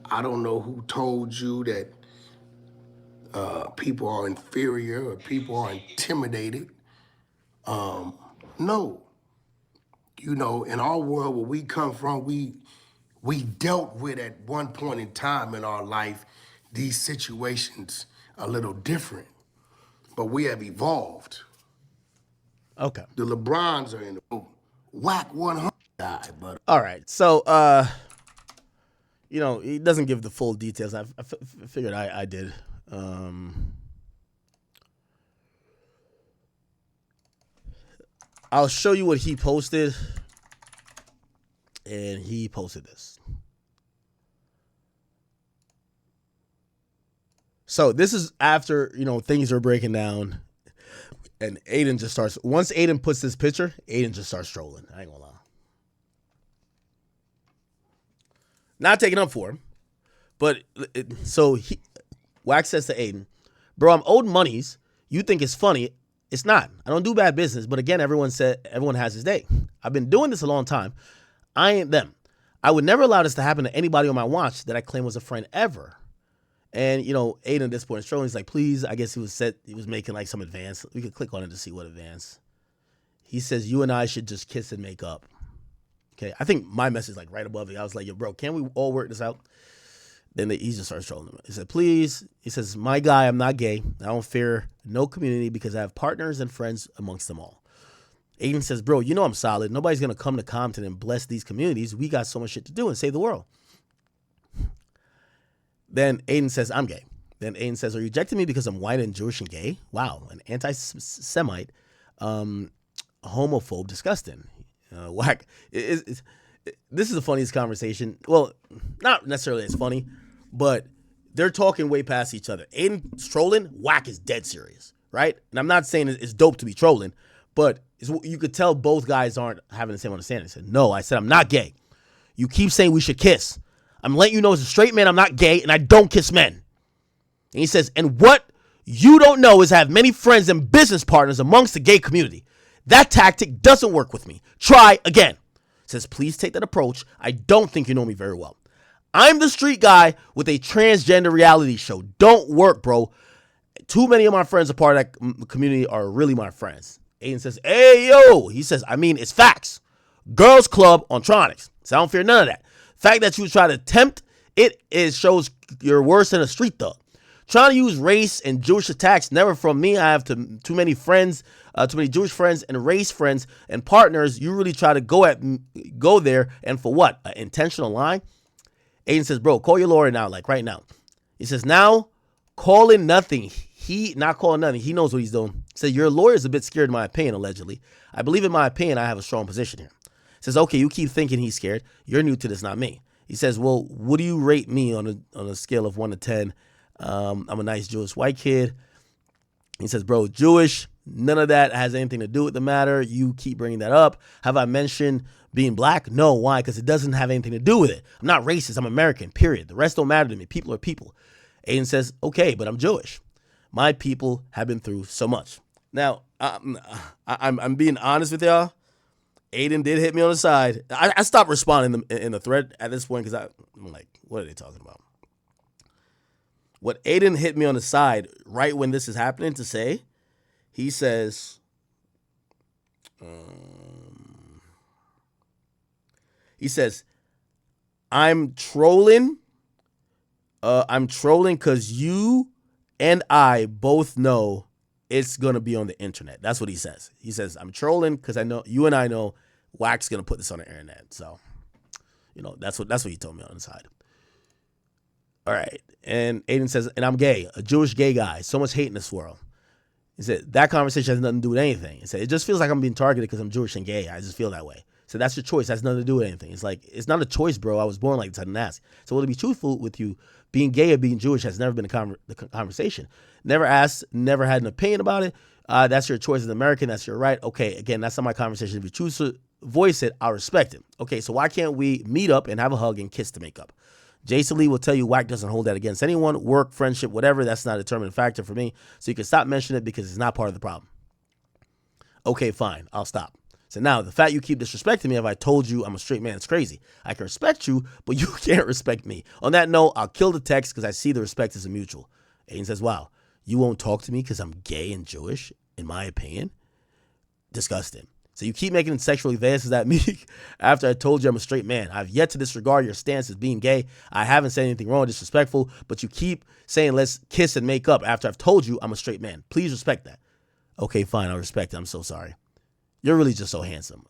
S4: I don't know who told you that people are inferior or people are intimidated. No. You know, in our world where we come from, we dealt with at one point in time in our life these situations a little different, but we have evolved.
S1: Okay.
S4: The LeBrons are in the Wack 100 guy, but
S1: All right. So, you know, he doesn't give the full details. I figured I did. I'll show you what he posted. And he posted this. So this is after, you know, things are breaking down. And Aiden just starts. Once Aiden puts this picture, Aiden just starts trolling. I ain't gonna lie. Not taking up for him. But so Wack says to Aiden, bro, I'm owed monies. You think it's funny. It's not. I don't do bad business. But again, everyone has his day. I've been doing this a long time. I ain't them. I would never allow this to happen to anybody on my watch that I claim was a friend ever. And, you know, Aiden at this point is trolling. He's like, please. I guess he was making like some advance. We could click on it to see what advance. He says, you and I should just kiss and make up. Okay. I think my message like right above it. I was like, yo, bro, can't we all work this out? Then he just starts trolling him. He said, please. He says, my guy, I'm not gay. I don't fear no community because I have partners and friends amongst them all. Aiden says, bro, you know I'm solid. Nobody's going to come to Compton and bless these communities. We got so much shit to do and save the world. Then Aiden says, I'm gay. Then Aiden says, are you rejecting me because I'm white and Jewish and gay? Wow, an anti-Semite, homophobe, disgusting. Whack. This is the funniest conversation. Well, not necessarily as funny, but they're talking way past each other. Aiden's trolling, Wack is dead serious, right? And I'm not saying it's dope to be trolling, but you could tell both guys aren't having the same understanding. He said, no, I said I'm not gay. You keep saying we should kiss. I'm letting you know as a straight man I'm not gay and I don't kiss men. And he says, and what you don't know is I have many friends and business partners amongst the gay community. That tactic doesn't work with me. Try again. He says, please take that approach. I don't think you know me very well. I'm the street guy with a transgender reality show. Don't work, bro. Too many of my friends a part of that community are really my friends. Aiden says, hey, yo. He says, I mean, it's facts. Girls Club on Tronics. So I don't fear none of that. Fact that you try to tempt it shows you're worse than a street thug. Trying to use race and Jewish attacks, never from me. I have too many friends, too many Jewish friends and race friends and partners. You really try to go there, and for what? An intentional lie? Aiden says, bro, call your lawyer now, like right now. He says, now, calling nothing. He not calling nothing. He knows what he's doing. He says, your lawyer's a bit scared in my opinion, allegedly. I believe in my opinion, I have a strong position here. He says, okay, you keep thinking he's scared. You're new to this, not me. He says, well, what do you rate me on a scale of 1 to 10? I'm a nice Jewish white kid. He says, bro, Jewish, none of that has anything to do with the matter. You keep bringing that up. Have I mentioned being black? No. Why? Because it doesn't have anything to do with it. I'm not racist. I'm American, period. The rest don't matter to me. People are people. Aiden says, okay, but I'm Jewish. My people have been through so much. Now, I'm being honest with y'all. Aiden did hit me on the side. I stopped responding in the thread at this point because I'm like, what are they talking about? What Aiden hit me on the side right when this is happening to say, he says, I'm trolling. I'm trolling because you and I both know it's going to be on the internet. That's what he says. He says, I'm trolling because I know you and I know Wack's going to put this on the internet. So, you know, that's what he told me on the side. All right. And Aiden says, and I'm gay, a Jewish gay guy. So much hate in this world. He said, that conversation has nothing to do with anything. He said, it just feels like I'm being targeted because I'm Jewish and gay. I just feel that way. So that's your choice. That's nothing to do with anything. It's like, it's not a choice, bro. I was born like this. I didn't ask. So to be truthful with you, being gay or being Jewish has never been the conversation. Never asked, never had an opinion about it. That's your choice as an American. That's your right. Okay, again, that's not my conversation. If you choose to voice it, I'll respect it. Okay, so why can't we meet up and have a hug and kiss to make up? Jason Lee will tell you Wack doesn't hold that against anyone. Work, friendship, whatever. That's not a determining factor for me. So you can stop mentioning it because it's not part of the problem. Okay, fine. I'll stop. So now, the fact you keep disrespecting me if I told you I'm a straight man, it's crazy. I can respect you, but you can't respect me. On that note, I'll kill the text because I see the respect is a mutual. Aiden says, wow, you won't talk to me because I'm gay and Jewish, in my opinion? Disgusting. So you keep making sexual advances at me after I told you I'm a straight man. I've yet to disregard your stance as being gay. I haven't said anything wrong or disrespectful, but you keep saying let's kiss and make up after I've told you I'm a straight man. Please respect that. Okay, fine, I'll respect it. I'm so sorry. You're really just so handsome.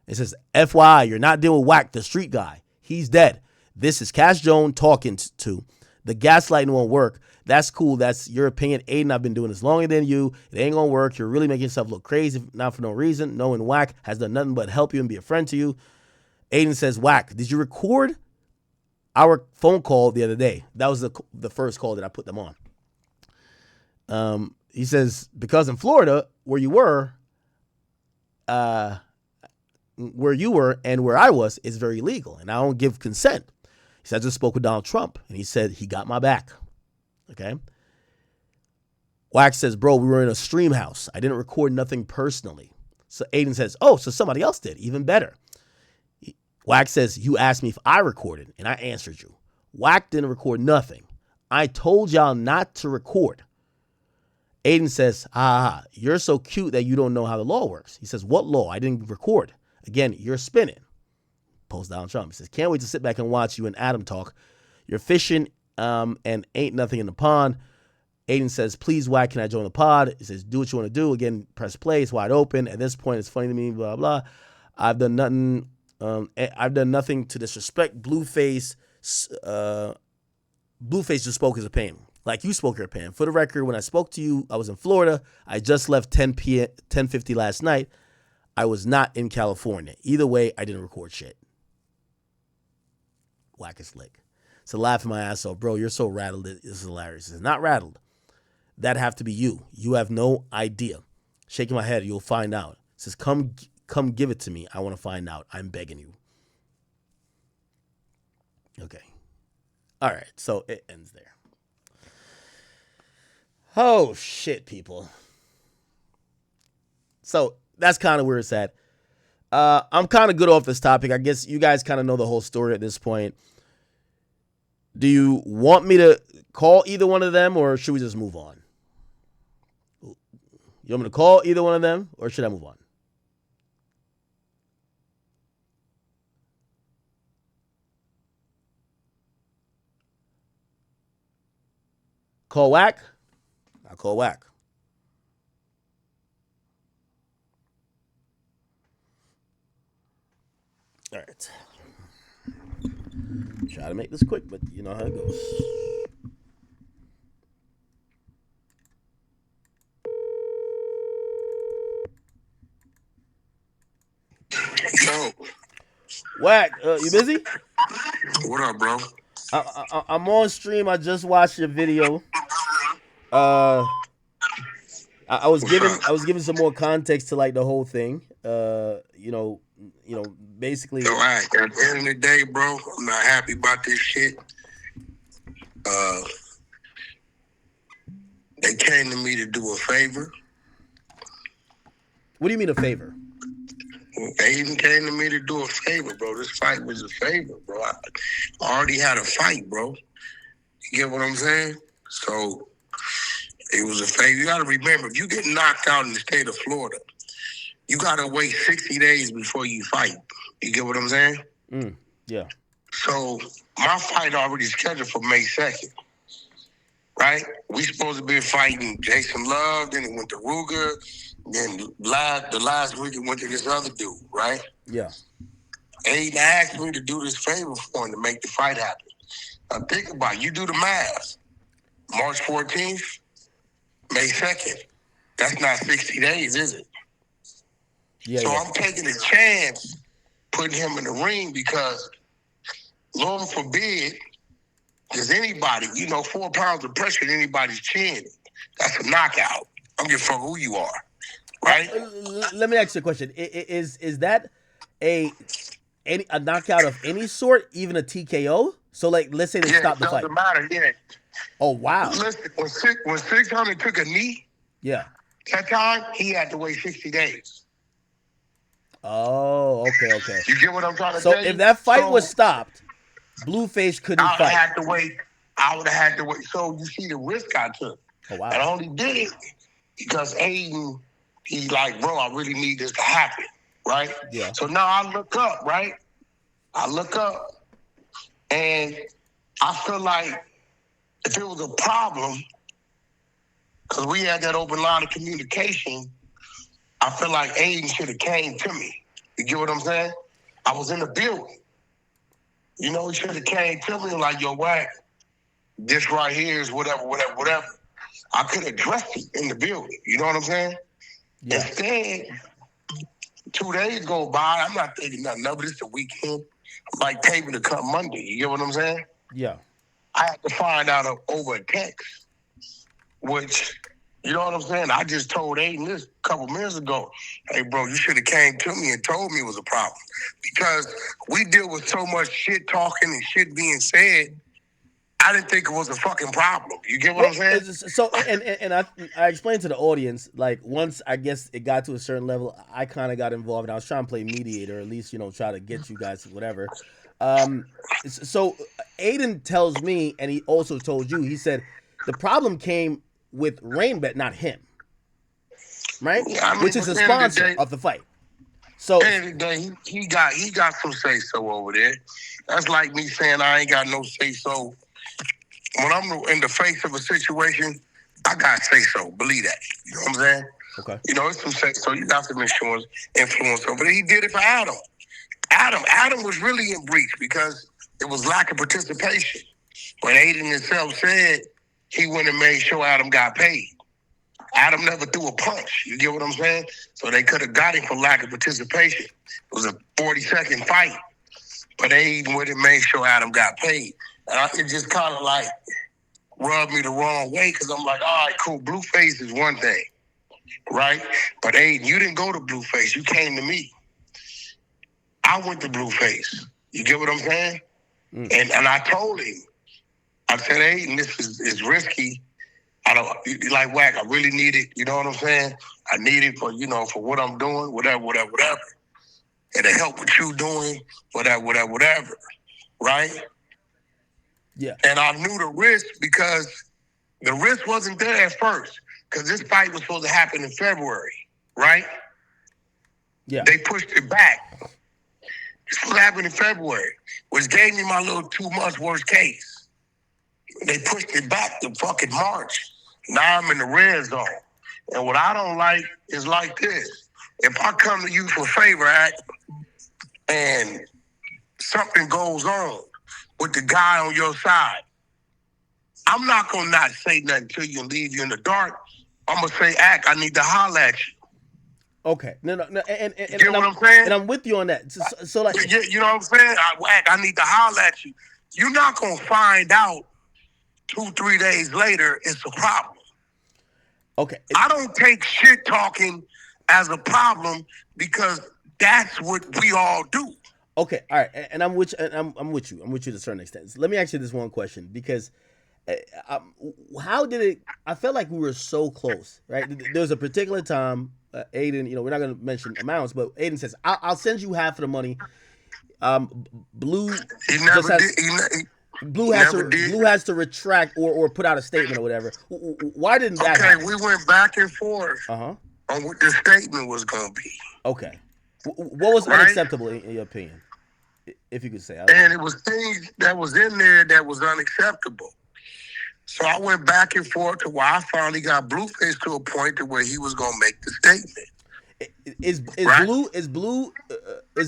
S1: It says, FYI, you're not dealing with Wack, the street guy. He's dead. This is Cash Jones talking to. The gaslighting won't work. That's cool. That's your opinion. Aiden, I've been doing this longer than you. It ain't going to work. You're really making yourself look crazy, not for no reason. Knowing Wack has done nothing but help you and be a friend to you. Aiden says, Wack, did you record our phone call the other day? That was the first call that I put them on. He says, because in Florida, where you were and where I was is very illegal, and I don't give consent. He said, I just spoke with Donald Trump, and he said he got my back. Okay. Wack says, bro, we were in a stream house. I didn't record nothing personally. So Aiden says, oh, so somebody else did. Even better. Wack says, you asked me if I recorded, and I answered you. Wack didn't record nothing. I told y'all not to record. Aiden says, you're so cute that you don't know how the law works. He says, what law? I didn't record. Again, you're spinning. Post Donald Trump. He says, can't wait to sit back and watch you and Adam talk. You're fishing and ain't nothing in the pond. Aiden says, please, Wack, can I join the pod? He says, do what you want to do. Again, press play. It's wide open. At this point, it's funny to me, blah, blah. I've done nothing to disrespect Blueface. Blueface just spoke his opinion. Like you spoke your opinion. For the record, when I spoke to you, I was in Florida. I just left 10:50 last night. I was not in California. Either way, I didn't record shit. Wack is slick. So laughing my ass off, bro, you're so rattled. This is hilarious. It's not rattled. That'd have to be you. You have no idea. Shaking my head, you'll find out. It says, come give it to me. I want to find out. I'm begging you. Okay. All right. So it ends there. Oh, shit, people. So that's kind of where it's at. I'm kind of good off this topic. I guess you guys kind of know the whole story at this point. Do you want me to call either one of them, or should we just move on? You want me to call either one of them, or should I move on? Call Wack? I'll call Wack. All right. Try to make this quick, but you know how it goes.
S4: Yo,
S1: Wack, you busy?
S4: what up, bro?
S1: I'm on stream. I just watched your video. I was giving some more context to like the whole thing. Basically.
S4: All right. At the end of the day, bro, I'm not happy about this shit. They came to me to do a favor.
S1: What do you mean a favor?
S4: Aiden came to me to do a favor, bro. This fight was a favor, bro. I already had a fight, bro. You get what I'm saying? So it was a favor. You got to remember, if you get knocked out in the state of Florida, you got to wait 60 days before you fight. You get what I'm saying?
S1: Yeah.
S4: So my fight already scheduled for May 2nd, right? We supposed to be fighting Jason Love, then it went to Ruger, then the last week it went to this other dude, right?
S1: Yeah.
S4: Aiden asked me to do this favor for him to make the fight happen. Now think about it. You do the math. March 14th, May 2nd. That's not 60 days, is it?
S1: Yeah.
S4: So
S1: yeah.
S4: I'm taking a chance putting him in the ring because, Lord forbid, there's anybody, 4 pounds of pressure in anybody's chin. That's a knockout. I don't give a fuck who you are, right?
S1: Let me ask you a question. Is that a knockout of any sort, even a TKO? So, like, let's say they stop the fight.
S4: It doesn't matter, yeah.
S1: Oh, wow.
S4: Listen, when 600 took a knee,
S1: yeah,
S4: that time, he had to wait 60 days.
S1: Oh, okay.
S4: You get what I'm trying to
S1: So
S4: tell you?
S1: if that fight
S4: So,
S1: was stopped, Blueface couldn't
S4: I would
S1: fight.
S4: have had to wait. I would have had to wait. So you see the risk I took.
S1: Oh, wow.
S4: And I only did it because Aiden, he's like, bro, I really need this to happen, right?
S1: Yeah.
S4: So now I look up, right? I look up, and I feel like if it was a problem, because we had that open line of communication, I feel like Aiden should have came to me. You get what I'm saying? I was in the building. You know, he should have came to me like, yo, Wack, this right here is whatever. I could have addressed it in the building. You know what I'm saying?
S1: Yeah.
S4: Instead, 2 days go by. I'm not thinking nothing of it. It's the weekend. I'm like taping to come Monday. You get what I'm saying?
S1: Yeah.
S4: I had to find out over a text, which, you know what I'm saying? I just told Aiden this a couple minutes ago. Hey, bro, you should have came to me and told me it was a problem. Because we deal with so much shit talking and shit being said, I didn't think it was a fucking problem. You get what I'm saying?
S1: So and I explained to the audience, like, once I guess it got to a certain level, I kind of got involved and I was trying to play mediator, or at least, you know, try to get you guys whatever. So Aiden tells me, and he also told you, he said the problem came with Rainbet, not him, right?
S4: Yeah, I mean,
S1: which is the
S4: at the end of the
S1: sponsor
S4: day-
S1: of the fight. So
S4: At the end of the day, he got some say so over there. That's like me saying I ain't got no say so. When I'm in the face of a situation, I got say so. Believe that. You know what I'm saying?
S1: okay,
S4: You know, it's some say so. You got some influence over there. He did it for Adam. Adam was really in breach because it was lack of participation. When Aiden himself said he went and made sure Adam got paid. Adam never threw a punch. You get what I'm saying? So they could have got him for lack of participation. It was a 40-second fight. But Aiden went and made sure Adam got paid. And it just kind of like rubbed me the wrong way because I'm like, all right, cool. Blueface is one thing, right? But Aiden, you didn't go to Blueface. You came to me. I went to Blueface. You get what I'm saying? And I told him, I said, Aiden, this is risky. I don't like Wack. I really need it. You know what I'm saying? I need it for, you know, for what I'm doing, whatever. It'll help what you doing, whatever. Right?
S1: yeah,
S4: And I knew the risk because the risk wasn't there at first because this fight was supposed to happen in February, right?
S1: yeah,
S4: They pushed it back. It's supposed to happen in February, which gave me my little 2 months worst case. They pushed it back to fucking March. Now I'm in the red zone. And what I don't like is like this. If I come to you for favor act and something goes on with the guy on your side, I'm not going to not say nothing to you and leave you in the dark. I'm going to say, Act, I need to holler at you.
S1: okay. No, and
S4: get what I'm saying?
S1: And I'm with you on that. So like,
S4: You know what I'm saying? I need to holler at you. You're not going to find out 2-3 days later it's a problem.
S1: okay,
S4: I don't take shit talking as a problem because that's what we all do.
S1: okay, all right, and I'm with you. I'm with you to a certain extent. So let me ask you this one question, because how did it? I felt like we were so close, right? There was a particular time, Aiden. You know, we're not going to mention amounts, but Aiden says, "I'll send you half of the money." Blue
S4: He never
S1: has,
S4: did.
S1: Blue has to retract or put out a statement or whatever. Why didn't that happen?
S4: We went back and forth
S1: Uh-huh.
S4: on what the statement was going to be.
S1: Okay. What was
S4: Right?
S1: unacceptable in your opinion? If you could say.
S4: And it was things that was in there that was unacceptable. So I went back and forth to where I finally got Blueface to a point to where he was going to make the statement.
S1: Is
S4: Right?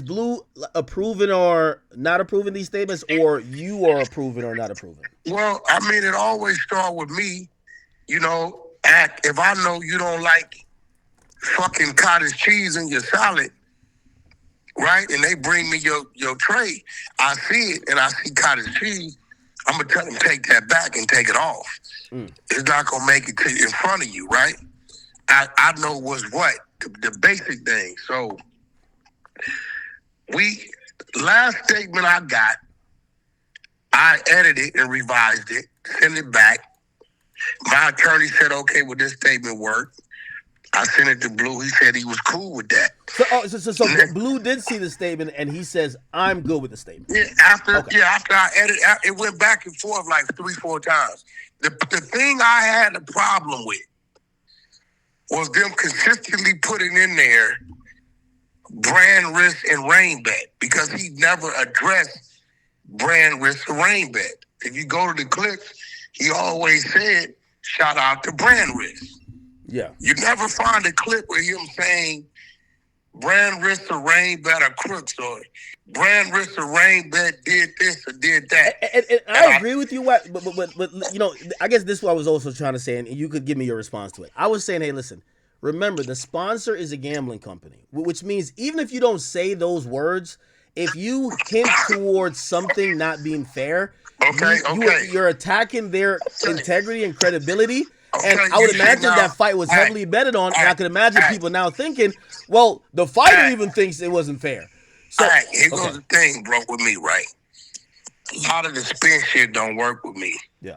S1: Blue approving or not approving these statements, or you are approving or not approving?
S4: Well, I mean, it always starts with me, you know, Act. If I know you don't like fucking cottage cheese in your salad, right, and they bring me your tray, I see it and I see cottage cheese, I'm going to tell them take that back and take it off. It's not going to make it in front of you, right? I know what's what, the basic thing. So last statement I got, I edited and revised it, sent it back. My attorney said, okay, well, this statement worked. I sent it to Blue. He said he was cool with that.
S1: So Blue did see the statement, and he says, "I'm good with the statement."
S4: Yeah, after I edited, it went back and forth like 3-4 times. The thing I had a problem with was them consistently putting in there brand risk and rain bet, because he never addressed brand risk and rain bet. If you go to the clips, he always said, shout out to brand risk.
S1: Yeah.
S4: You never find a clip with him saying brand risk or rain bet are crooks, or brand risk or rain bet did this or did that.
S1: And I agree with you, but you know, I guess this is what I was also trying to say, and you could give me your response to it. I was saying, hey, listen, remember, the sponsor is a gambling company, which means even if you don't say those words, if you hint towards something not being fair, you're attacking their integrity and credibility. And I would imagine that fight was heavily betted on, and I could imagine people now thinking, well, the fighter even thinks it wasn't fair. So
S4: here goes the thing, bro, with me, right? A lot of the spin shit don't work with me.
S1: Yeah.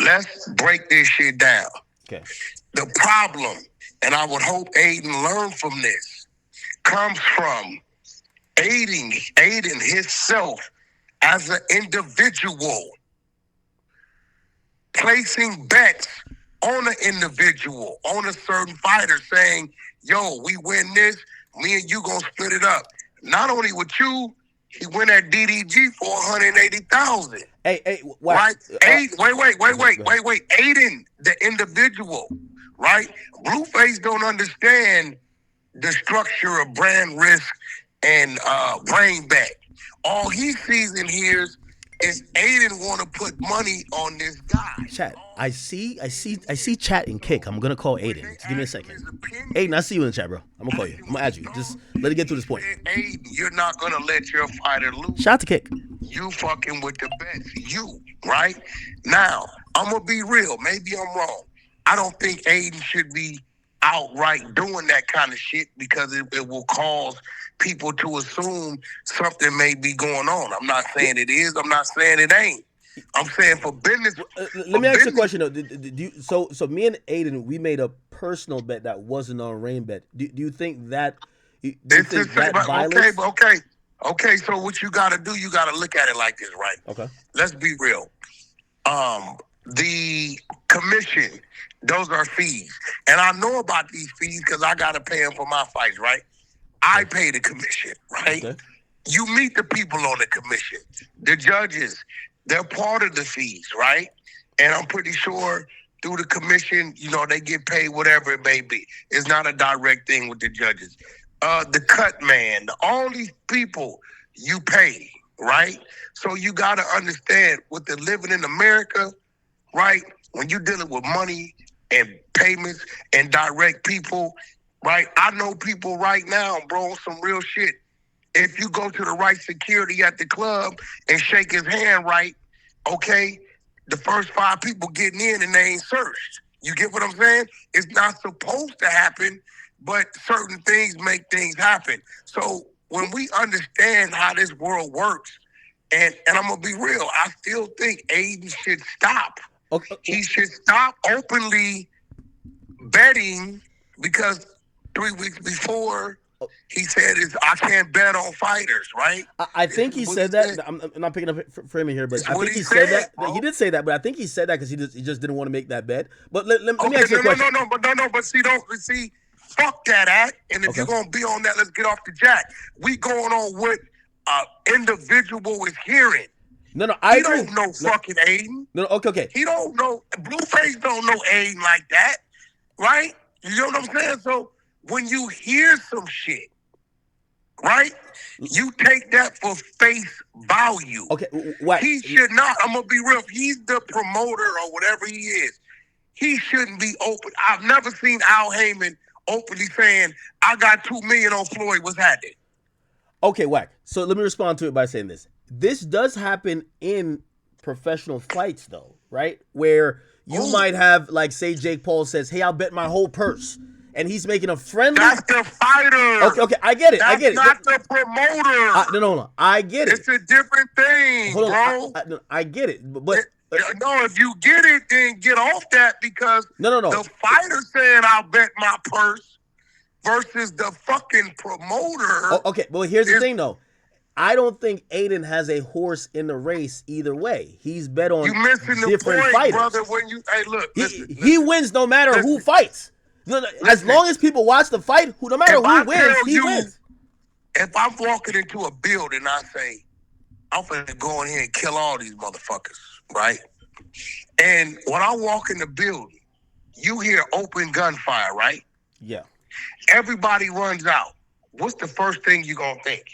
S4: Let's break this shit down.
S1: Okay.
S4: The problem, and I would hope Aiden learned from this, comes from Aiden himself as an individual placing bets on an individual, on a certain fighter, saying, yo, we win this, me and you gonna split it up. Not only with you, he went at DDG for 180,000.
S1: Hey,
S4: right? Wait. Aiden, the individual, right? Blueface don't understand the structure of brand risk and brain bet. All he sees and hears is Aiden want to put money on this guy.
S1: Chat, I see chat and kick. I'm gonna call Aiden. Just give me a second. Aiden, I see you in the chat, bro. I'm gonna call you. I'm gonna add you. Just let it get through this point.
S4: Aiden, you're not gonna let your fighter lose.
S1: Shout out to kick.
S4: You fucking with the bets. You, right? Now, I'm gonna be real. Maybe I'm wrong. I don't think Aiden should be outright doing that kind of shit, because it will cause people to assume something may be going on. I'm not saying it is. I'm not saying it ain't. I'm saying for business.
S1: Let me ask you a question though. So me and Aiden, we made a personal bet that wasn't on rain bet. Do you think that? Violates?
S4: Okay. So what you got to do? You got to look at it like this, right?
S1: Okay.
S4: Let's be real. The commission, those are fees, and I know about these fees because I got to pay them for my fights, right? I pay the commission, right? Okay. You meet the people on the commission. The judges, they're part of the fees, right? And I'm pretty sure through the commission, you know, they get paid whatever it may be. It's not a direct thing with the judges. The cut man, all these people you pay, right? So you got to understand, with the living in America, right? When you're dealing with money and payments and direct people, right? I know people right now, bro, some real shit. If you go to the right security at the club and shake his hand right, okay, the first 5 people getting in and they ain't searched. You get what I'm saying? It's not supposed to happen, but certain things make things happen. So when we understand how this world works, and I'm going to be real, I still think Aiden should stop.
S1: Okay.
S4: He should stop openly betting, because 3 weeks before, he said, I can't bet on fighters, right?
S1: I think he said that. I'm not picking up framing here, but I think he said that. Bro. He did say that, but I think he said that because he just didn't want to make that bet. But let me ask you a question.
S4: But see, fuck that act. And if you're gonna be on that, let's get off the jack. We going on what individual is hearing.
S1: He
S4: don't know fucking Aiden.
S1: Okay.
S4: He don't know. Blueface don't know Aiden like that, right? You know what I'm saying? So when you hear some shit, right, you take that for face value.
S1: Okay, what?
S4: He should not. I'm going to be real. If he's the promoter or whatever he is, he shouldn't be open. I've never seen Al Heyman openly saying, I got $2 million on Floyd. What's happening?
S1: Okay, Wack. So let me respond to it by saying this. This does happen in professional fights, though, right? Where you might have, like, say Jake Paul says, hey, I'll bet my whole purse. And he's making a friendly.
S4: That's the fighter.
S1: Okay, I get it.
S4: That's not the promoter.
S1: No. I get it.
S4: It's a different thing, bro.
S1: I get it, but
S4: No, if you get it, then get off that because
S1: No.
S4: the fighter said I'll bet my purse versus the fucking promoter.
S1: Oh, okay, well, here's the thing, though. I don't think Aiden has a horse in the race either way. He's bet on
S4: You missing the
S1: different
S4: point,
S1: fighters.
S4: brother. When you look,
S1: He wins no matter who fights. As long as people watch the fight, no matter who wins, he wins.
S4: If I'm walking into a building, I say, I'm finna go in here and kill all these motherfuckers, right? And when I walk in the building, you hear open gunfire, right?
S1: Yeah.
S4: Everybody runs out. What's the first thing you gonna think?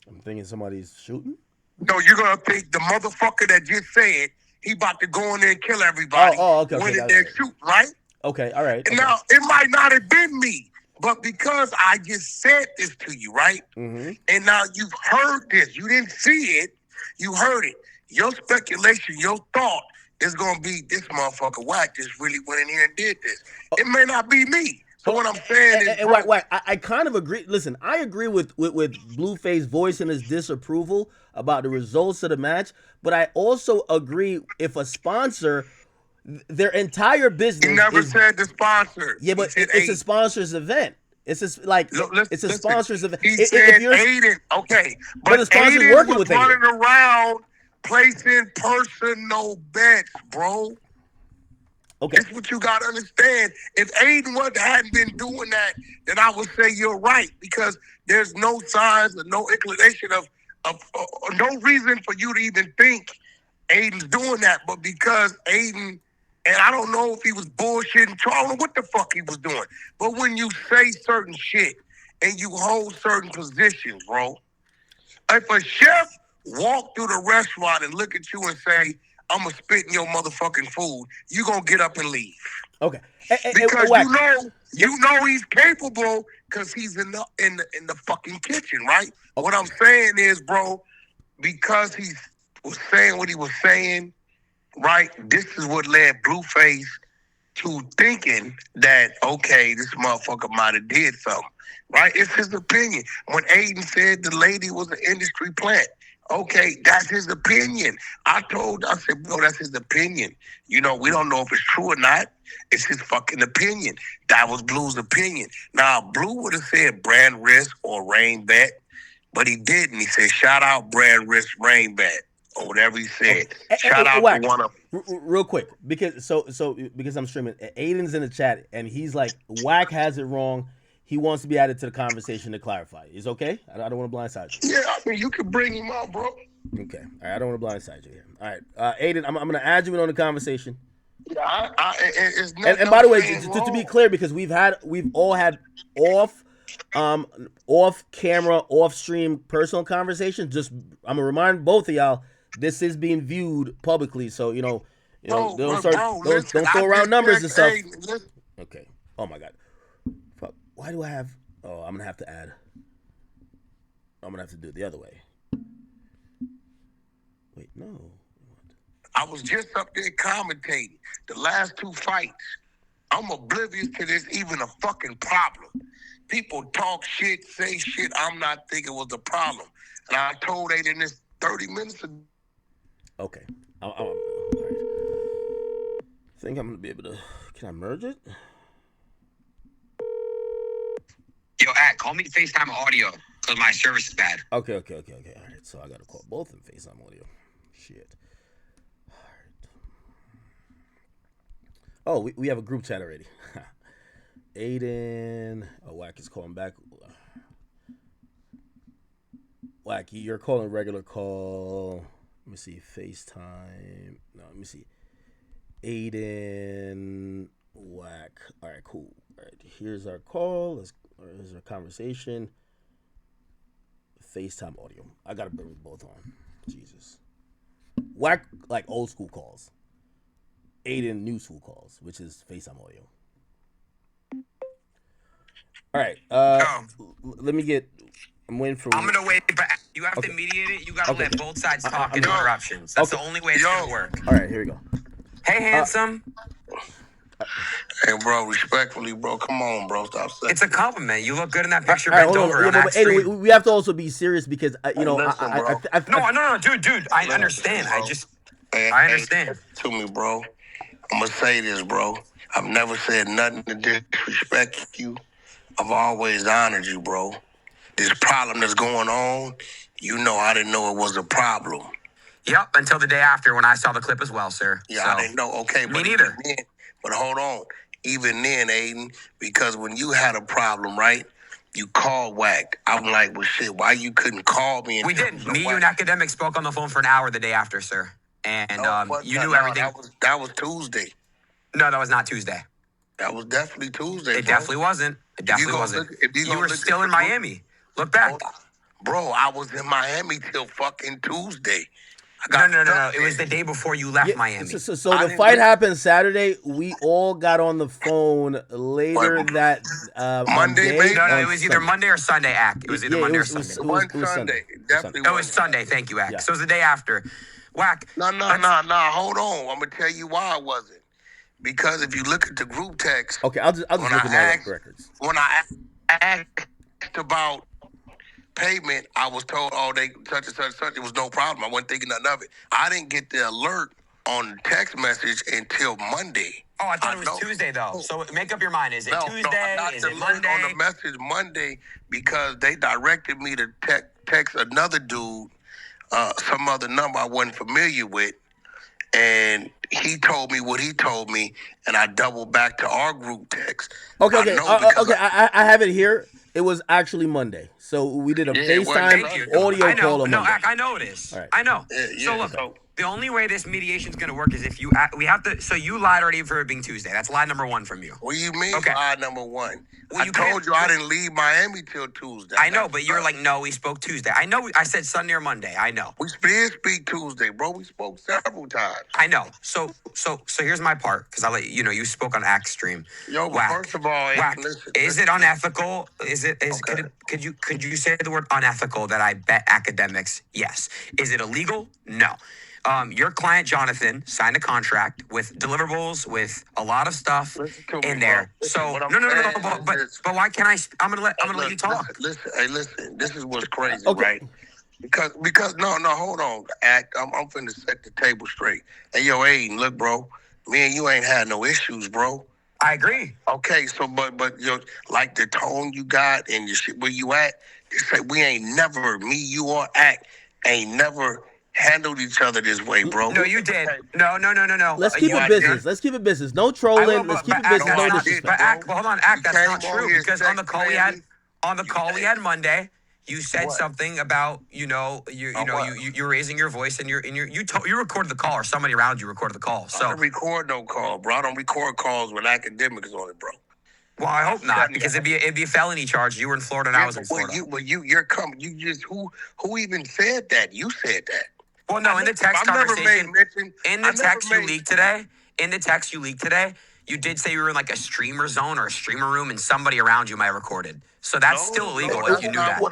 S1: I'm thinking somebody's shooting.
S4: No, you're gonna think the motherfucker that just said he about to go in there and kill everybody.
S1: Okay.
S4: When they're shooting, right?
S1: Okay, all right. Okay.
S4: Now, it might not have been me, but because I just said this to you, right?
S1: Mm-hmm.
S4: And now you've heard this. You didn't see it. You heard it. Your speculation, your thought is going to be, this motherfucker Wack just really went in here and did this. It may not be me. So what I'm saying is...
S1: Wack, I kind of agree. Listen, I agree with Blueface voicing his disapproval about the results of the match, but I also agree if a sponsor... Their entire business.
S4: He never said the sponsor.
S1: Yeah, but it's a sponsor's event. It's just like it's a sponsor's event.
S4: He said Aiden, okay, but
S1: the sponsor's
S4: Aiden
S1: working
S4: was
S1: with
S4: running
S1: Aiden.
S4: around placing personal bets, bro.
S1: Okay,
S4: That's what you gotta understand. If Aiden hadn't been doing that, then I would say you're right because there's no signs or no inclination of no reason for you to even think Aiden's doing that, but because Aiden. And I don't know if he was bullshitting. I don't know what the fuck he was doing. But when you say certain shit and you hold certain positions, bro, if a chef walk through the restaurant and look at you and say, I'm going to spit in your motherfucking food, you going to get up and leave.
S1: Okay.
S4: Because you know he's capable because he's in the fucking kitchen, right? Okay. What I'm saying is, bro, because he was saying what he was saying, right, this is what led Blueface to thinking that, okay, this motherfucker might have did something, right? It's his opinion. When Aiden said the lady was an industry plant, okay, that's his opinion. I said, bro, that's his opinion. You know, we don't know if it's true or not. It's his fucking opinion. That was Blue's opinion. Now, Blue would have said brand risk or rain bet, but he didn't. He said, shout out brand risk, rain bet. Or whatever he said. Shout out
S1: Wack,
S4: to one of
S1: real quick, because because I'm streaming, Aiden's in the chat and he's like, Wack has it wrong. He wants to be added to the conversation to clarify. Is okay? I don't want to blindside you.
S4: Yeah, I mean you can bring him out, bro.
S1: Okay. All right, I don't want to blindside you here. All right, Aiden, I'm gonna add you in on the conversation.
S4: Yeah, it's
S1: and by the way, just to be clear, because we've all had off camera, off stream personal conversations. Just I'm gonna remind both of y'all. This is being viewed publicly, so don't throw around numbers and stuff. Okay. Oh my God. Fuck. Why do I have? Oh, I'm gonna have to add. I'm gonna have to do it the other way. Wait, no.
S4: I was just up there commentating the last two fights. I'm oblivious to this even a fucking problem. People talk shit, say shit. I'm not thinking was a problem, and I told Aiden this 30 minutes ago.
S1: Okay. All right. I think I'm going to be able to... Can I merge it?
S6: Yo, call me FaceTime audio because my service is bad.
S1: Okay. All right. So I got to call both in FaceTime audio. Shit. All right. Oh, we have a group chat already. Aiden. Oh, Wack is calling back. Wack, you're calling regular call... Let me see, FaceTime. No, let me see. Aiden, Wack. All right, cool. All right, here's our call. Here's our conversation. FaceTime audio. I gotta bring both on. Jesus. Wack, like old school calls. Aiden, new school calls, which is FaceTime audio. All right. Let me get. I'm waiting for.
S6: I'm gonna wait, but you have to mediate it. You gotta let both sides talk and interruptions. That's the only way it's gonna work.
S1: All right, here we go.
S6: Hey, handsome.
S4: Hey, bro, respectfully, bro, come on, bro, stop saying.
S5: It's a compliment. You look good in that picture
S1: All right,
S5: bent
S1: hold on.
S5: over
S1: Yeah,
S5: on that
S1: but Aiden,
S5: stream.
S1: we have to also be serious because you know,
S4: Listen, bro.
S5: No, dude. I
S4: Listen,
S5: understand.
S4: bro.
S5: I understand.
S4: To me, bro. I'm gonna say this, bro. I've never said nothing to disrespect you. I've always honored you, bro. This problem that's going on, you know, I didn't know it was a problem.
S5: Yep, until the day after when I saw the clip as well, sir.
S4: Yeah,
S5: So,
S4: I didn't know. Okay,
S5: me
S4: but
S5: neither.
S4: Even then, but hold on. Even then, Aiden, because when you had a problem, right? You called Wack. I'm like, well, shit. Why you couldn't call me?
S5: We did. Me, you, and Akademiks spoke on the phone for an hour the day after, sir. And you knew everything.
S4: That was Tuesday.
S5: No, that was not Tuesday.
S4: That was definitely Tuesday.
S5: It definitely wasn't. It definitely wasn't. You were still in Miami. Look back.
S4: Bro, I was in Miami till fucking Tuesday.
S5: No. It was the day before you left Miami.
S1: So the fight happened Saturday. We all got on the phone later that
S4: Monday.
S5: No, it was either Monday or Sunday, Ak. It was either Monday or Sunday.
S4: It was Sunday. Definitely
S5: it was Sunday. Thank you, Ak. Yeah. So it was the day after. Wack.
S4: No. Hold on. I'm gonna tell you why I wasn't. Because if you look at the group text,
S1: okay, I'll just look at my records.
S4: When I asked about payment, I was told, oh, they such and such. It was no problem. I wasn't thinking nothing of it. I didn't get the alert on the text message until Monday.
S5: Oh, I thought it was Tuesday though. So make up your mind. Is it Tuesday? Is it Monday?
S4: On the message Monday because they directed me to text another dude, some other number I wasn't familiar with. And he told me what he told me, and I doubled back to our group text.
S1: Okay. I have it here. It was actually Monday, so we did a FaceTime audio call on Monday.
S5: I know it is.
S1: Right.
S5: I know. So look, the only way this mediation is going to work is if we have to. So you lied already for it being Tuesday. That's lie number one from you.
S4: What do you mean lie number one?
S5: Well,
S4: I told you I didn't leave Miami till Tuesday.
S5: I know, but you're like, no, we spoke Tuesday. I know. I said Sunday or Monday. I know.
S4: We did speak Tuesday, bro. We spoke several times.
S5: I know. So here's my part because I let you know you spoke on Act Stream.
S4: Yo, but first of all, listen,
S5: is it unethical? Could you say the word unethical that I bet Akademiks? Yes. Is it illegal? No. Your client Jonathan signed a contract with deliverables with a lot of stuff in there. So no. But why can't I? I'm gonna let you talk.
S4: Listen. This is what's crazy, right? Because no, hold on, Act. I'm finna set the table straight. Hey, yo, Aiden, look, bro. Me and you ain't had no issues, bro.
S5: I agree.
S4: Okay, so but yo, like the tone you got and your shit where you at. Say we ain't never me, you or Act ain't never handled each other this way, bro.
S5: No, you did. No.
S1: Let's keep it business. Let's keep it business. No trolling. Let's keep it business. No disrespect.
S5: But hold on, Act. That's not true because on the call we had Monday, you said something about you were raising your voice and you recorded the call or somebody around you recorded the call. So
S4: I don't record no call, bro. I don't record calls with Akademiks on it, bro.
S5: Well, I hope not because it'd be a felony charge. You were in Florida and I was in Florida.
S4: You're coming. You just who even said that? You said that.
S5: Well, no, in the text conversation, in the text you leaked today, you did say you were in like a streamer zone or a streamer room and somebody around you might have recorded. So that's still illegal if you knew that.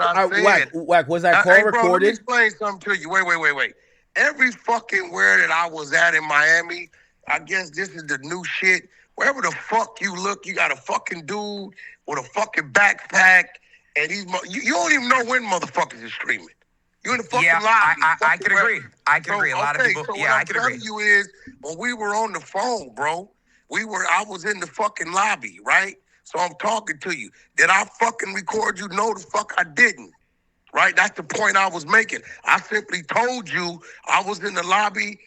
S1: Wack, was that call recorded?
S4: Let me explain something to you. Wait. Every fucking where that I was at in Miami, I guess this is the new shit. Wherever the fuck you look, you got a fucking dude with a fucking backpack, and you don't even know when motherfuckers is streaming. You in the fucking lobby.
S5: I could agree. I could agree. A lot of people.
S4: So
S5: I could agree.
S4: What I'm telling you is, when we were on the phone, bro, I was in the fucking lobby, right? So I'm talking to you. Did I fucking record you? No, the fuck I didn't. Right? That's the point I was making. I simply told you I was in the lobby.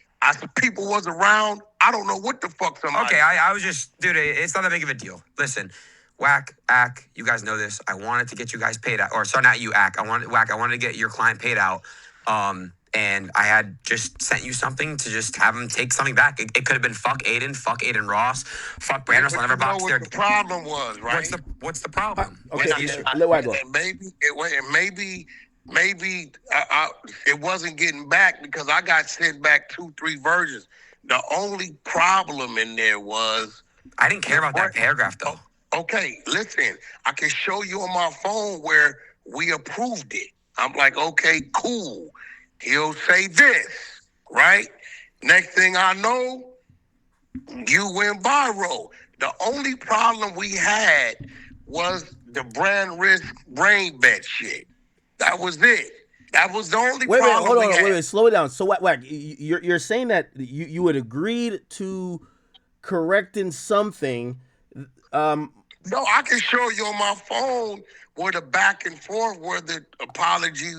S4: People was around. I don't know what the fuck somebody.
S5: Okay, I was just, dude, it's not that big of a deal. Listen, Wack, Ak, you guys know this. I wanted to get you guys paid out. Or sorry, not you, Ak. I wanted to get your client paid out. And I had just sent you something to just have him take something back. It could have been fuck Aiden Ross, fuck Brandon. I'll never box there.
S4: What the problem was, right?
S5: What's the problem?
S1: Okay,
S5: let
S1: Wack go.
S4: Maybe it wasn't getting back because I got sent back 2-3 versions. The only problem in there was
S5: I didn't care about that paragraph though.
S4: Okay, listen, I can show you on my phone where we approved it. I'm like, okay, cool. He'll say this, right? Next thing I know, You went viral. The only problem we had was the brand risk brain bet shit. That was it. That was the only
S1: Wait,
S4: problem
S1: hold
S4: we
S1: on,
S4: had.
S1: wait, slow it down. So Wack, you're saying that you had agreed to correcting something.
S4: No, I can show you on my phone where the back and forth, where the apology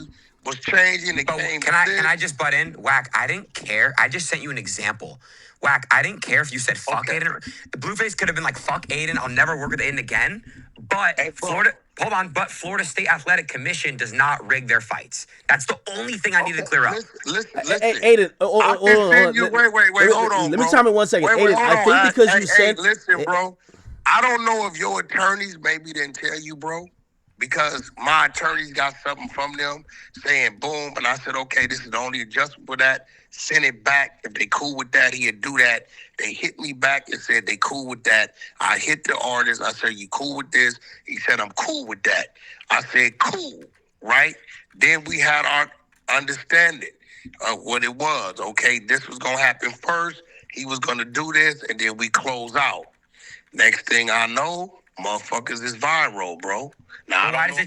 S4: was changing. It
S5: But
S4: came
S5: can
S4: to
S5: I
S4: this.
S5: just butt in? Whack, I didn't care. I just sent you an example. Whack, I didn't care if you said fuck
S4: Okay.
S5: Aiden. Blueface could have been like, fuck Aiden. I'll never work with Aiden again. But
S4: Hey, bro.
S5: But Florida State Athletic Commission does not rig their fights. That's the only thing I need to clear up.
S4: Listen.
S1: Hey, Aiden,
S4: I can send you. Wait, hold on,
S1: Let
S4: bro.
S1: me chime in 1 second.
S4: Wait,
S1: Aiden,
S4: hold
S1: I
S4: on.
S1: think because you
S4: Hey,
S1: sent.
S4: listen, bro. I don't know if your attorneys maybe didn't tell you, bro, because my attorneys got something from them saying boom, and I said, okay, this is the only adjustment for that. Send it back. If they cool with that, he'd do that. They hit me back and said they cool with that. I hit the artist. I said, you cool with this? He said, I'm cool with that. I said, cool, right? Then we had our understanding of what it was. Okay, this was gonna happen first. He was gonna do this, and then we close out. Next thing I know, motherfuckers is viral, bro. Now,
S5: Why does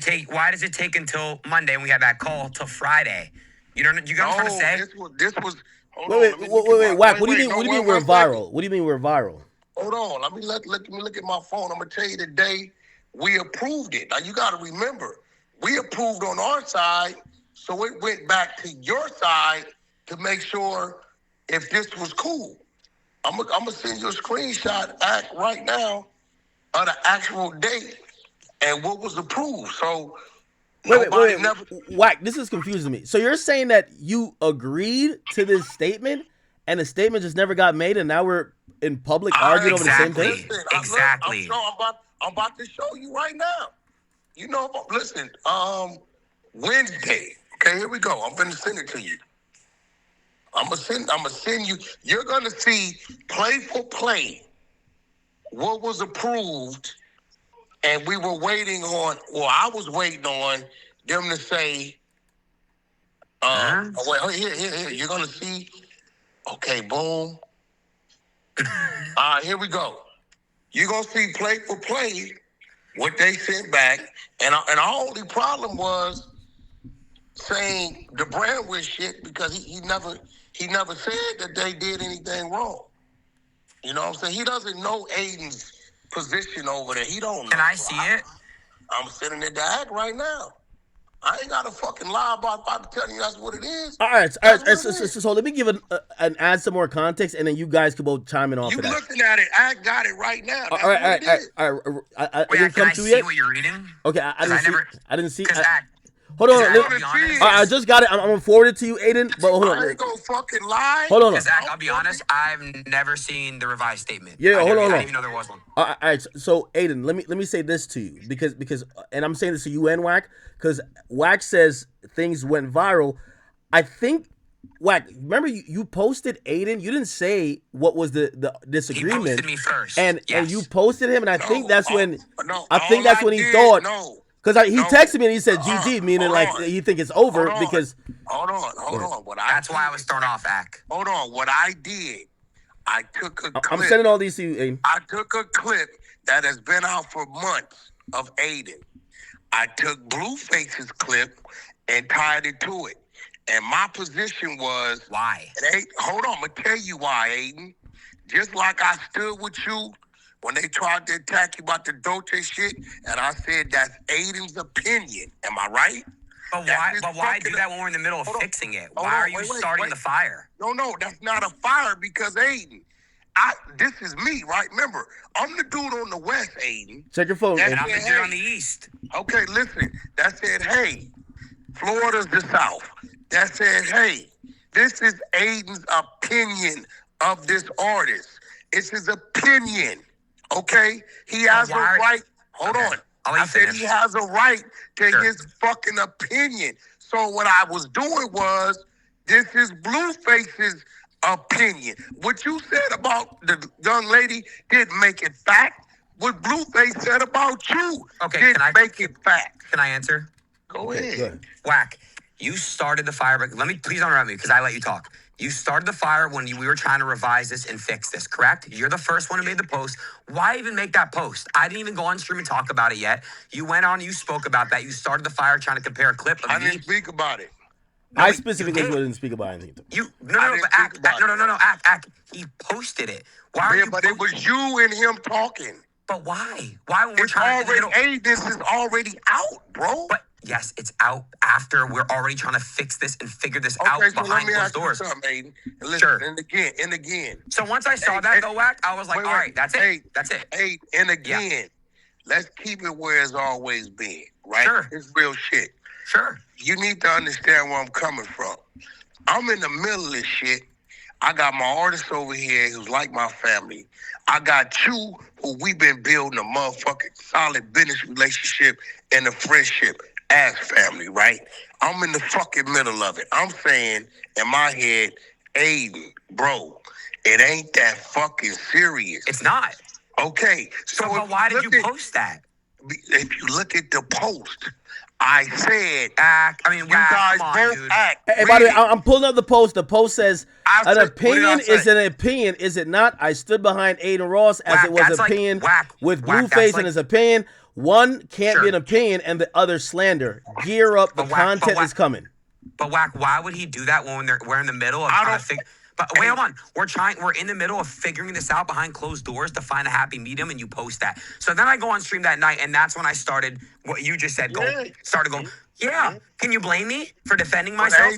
S5: it take until Monday when we have that call till Friday? You know what I'm trying to say?
S4: This was. Hold on,
S1: Wait,
S4: let me look at my-
S1: Wack. What do you
S4: wait,
S1: mean?
S4: no,
S1: What do you mean
S4: one
S1: we're
S4: second.
S1: viral? What do you mean we're viral?
S4: Hold on, let me look at my phone. I'm gonna tell you the day we approved it. Now you got to remember, we approved on our side, so it went back to your side to make sure if this was cool. I'm gonna send you a screenshot right now of the actual date and what was approved. So
S1: Wait,
S4: never.
S1: Wack, this is confusing me. So you're saying that you agreed to this statement, and the statement just never got made, and now we're in public arguing over the same thing?
S5: Exactly.
S4: I'm about to show you right now. You know, listen. Wednesday. Okay, here we go. I'm gonna send it to you. I'm gonna send you. You're gonna see play for play what was approved, and we were waiting on. Well, I was waiting on them to say. Well, here. You're gonna see. Okay, boom. All right, here we go. You're gonna see play for play what they sent back, and our only problem was saying the brand was shit because he never said that they did anything wrong. You know what I'm saying? He doesn't know Aiden's position over there. He don't know.
S5: Can I see it?
S4: I'm sitting in the act right now. I ain't got to fucking lie about telling you that's what it is.
S1: All right. So let me give add some more context, and then you guys can both chime in off
S4: You
S1: of that.
S4: looking at it? I got it right now. That's
S1: All right.
S4: what it is.
S1: I
S5: Wait,
S1: didn't
S5: can
S1: come
S5: I
S1: through
S5: see
S1: yet.
S5: what you're reading?
S1: Okay, I didn't see.
S5: Because
S1: Hold on.
S5: Zach, I'll be honest.
S1: I just got it. I'm gonna forward it to you, Aiden. But hold on.
S4: I ain't gonna fucking lie.
S1: Hold on.
S5: Zach, I'll be honest. I've never seen the revised statement.
S1: Yeah, hold on.
S5: I didn't even know there was one.
S1: All right, so Aiden, let me say this to you because, and I'm saying this to you and Wack because Wack says things went viral. I think Wack, remember you posted Aiden. You didn't say what was the disagreement.
S5: He posted me first,
S1: and you posted him, and I think that's when he
S4: did,
S1: thought.
S4: No.
S1: Because he texted me and he said GG, meaning like he think it's over because.
S4: Hold on.
S5: That's why I was thrown off, Ak.
S4: Hold on. What I did, I took a clip.
S1: I'm sending all these to you, Aiden.
S4: I took a clip that has been out for months of Aiden. I took Blueface's clip and tied it to it. And my position was...
S5: Why?
S4: Hold on. I'm going to tell you why, Aiden. Just like I stood with you when they tried to attack you about the Dolce shit, and I said that's Aiden's opinion. Am I right?
S5: But why do that when we're in the middle of fixing it? Why are you starting the fire?
S4: No, that's not a fire because Aiden, this is me, right? Remember, I'm the dude on the west, Aiden.
S1: Check your phone.
S5: And I'm the dude on the east.
S4: Okay, listen. That said, hey, Florida's the south. That said, hey, this is Aiden's opinion of this artist. It's his opinion. Okay? He has a right. Hold on. I said he has a right to his fucking opinion. So what I was doing was, this is Blueface's opinion. What you said about the young lady didn't make it fact. What Blueface said about you didn't make it fact.
S5: Can I answer?
S4: Go ahead.
S5: Wack, you started the fire, but please don't interrupt me because I let you talk. You started the fire when we were trying to revise this and fix this, correct? You're the first one who made the post. Why even make that post? I didn't even go on stream and talk about it yet. You went on, you spoke about that. You started the fire trying to compare a clip of
S4: I
S5: me.
S4: didn't speak about it.
S1: I specifically didn't speak about anything.
S5: Act. He posted it. Why are you?
S4: But it was you and him talking.
S5: But why? Why when we're
S4: It's
S5: trying
S4: already,
S5: to?
S4: hey, this is already out, bro.
S5: But yes, it's out after we're already trying to fix this and figure this out
S4: Okay, so let
S5: behind
S4: me
S5: closed
S4: ask you
S5: doors.
S4: something, Aiden. And listen,
S5: Sure.
S4: and again.
S5: So once I saw that, though, Wack, I was like, all right, that's it. That's it.
S4: Hey, and again, let's keep it where it's always been, right?
S5: Sure.
S4: It's real shit.
S5: Sure.
S4: You need to understand where I'm coming from. I'm in the middle of this shit. I got my artist over here who's like my family. I got you who we've been building a motherfucking solid business relationship and a friendship as family, right? I'm in the fucking middle of it. I'm saying in my head, Aiden, bro, it ain't that fucking serious.
S5: It's not.
S4: Okay. So
S5: but why did you post that?
S4: If you look at the post, I said,
S5: you
S4: guys both
S5: dude.
S4: act.
S1: Hey, by the way, I'm pulling up the post. The post says,
S4: I
S1: an
S4: said,
S1: opinion
S4: what did I
S1: is
S4: say?
S1: an opinion, is it not? I stood behind Aiden Ross as
S5: Wack,
S1: it was
S5: that's like-
S1: opinion
S5: Wack,
S1: with
S5: Wack, that's
S1: Blueface
S5: like-
S1: and his opinion. One can't be
S5: Sure.
S1: an opinion and the other slander. Gear up, the
S5: But Wack,
S1: content is coming.
S5: But Wack, why would he do that when we're in the middle of trying to figure? But wait, hold on. We're in the middle of figuring this out behind closed doors to find a happy medium, and you post that. So then I go on stream that night, and that's when I started what you just said. Yeah. Can you blame me for defending myself?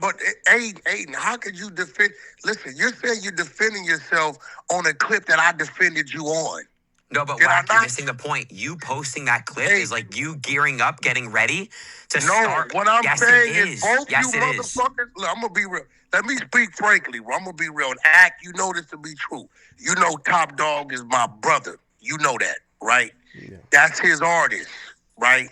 S4: But Aiden, how could you defend? Listen, you're saying you're defending yourself on a clip that I defended you on.
S5: No, but Wack, you're missing the point. You posting that clip is like you gearing up, getting ready to start.
S4: What I'm saying is both
S5: yes,
S4: you
S5: it
S4: motherfuckers. Look, I'm gonna be real. Let me speak frankly, bro. I'm gonna be real. And Act, you know this to be true. You know Top Dog is my brother. You know that, right? Yeah. That's his artist, right?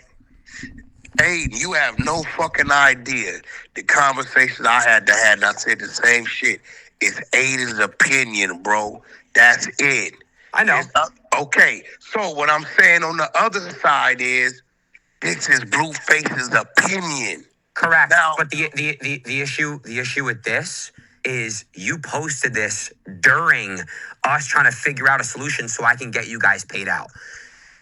S4: Aiden, you have no fucking idea the conversation I had to have. And I said the same shit. It's Aiden's opinion, bro. That's it.
S5: I know.
S4: Okay, so what I'm saying on the other side is this is Blueface's opinion.
S5: Correct.
S4: Now,
S5: but the issue with this is you posted this during us trying to figure out a solution so I can get you guys paid out.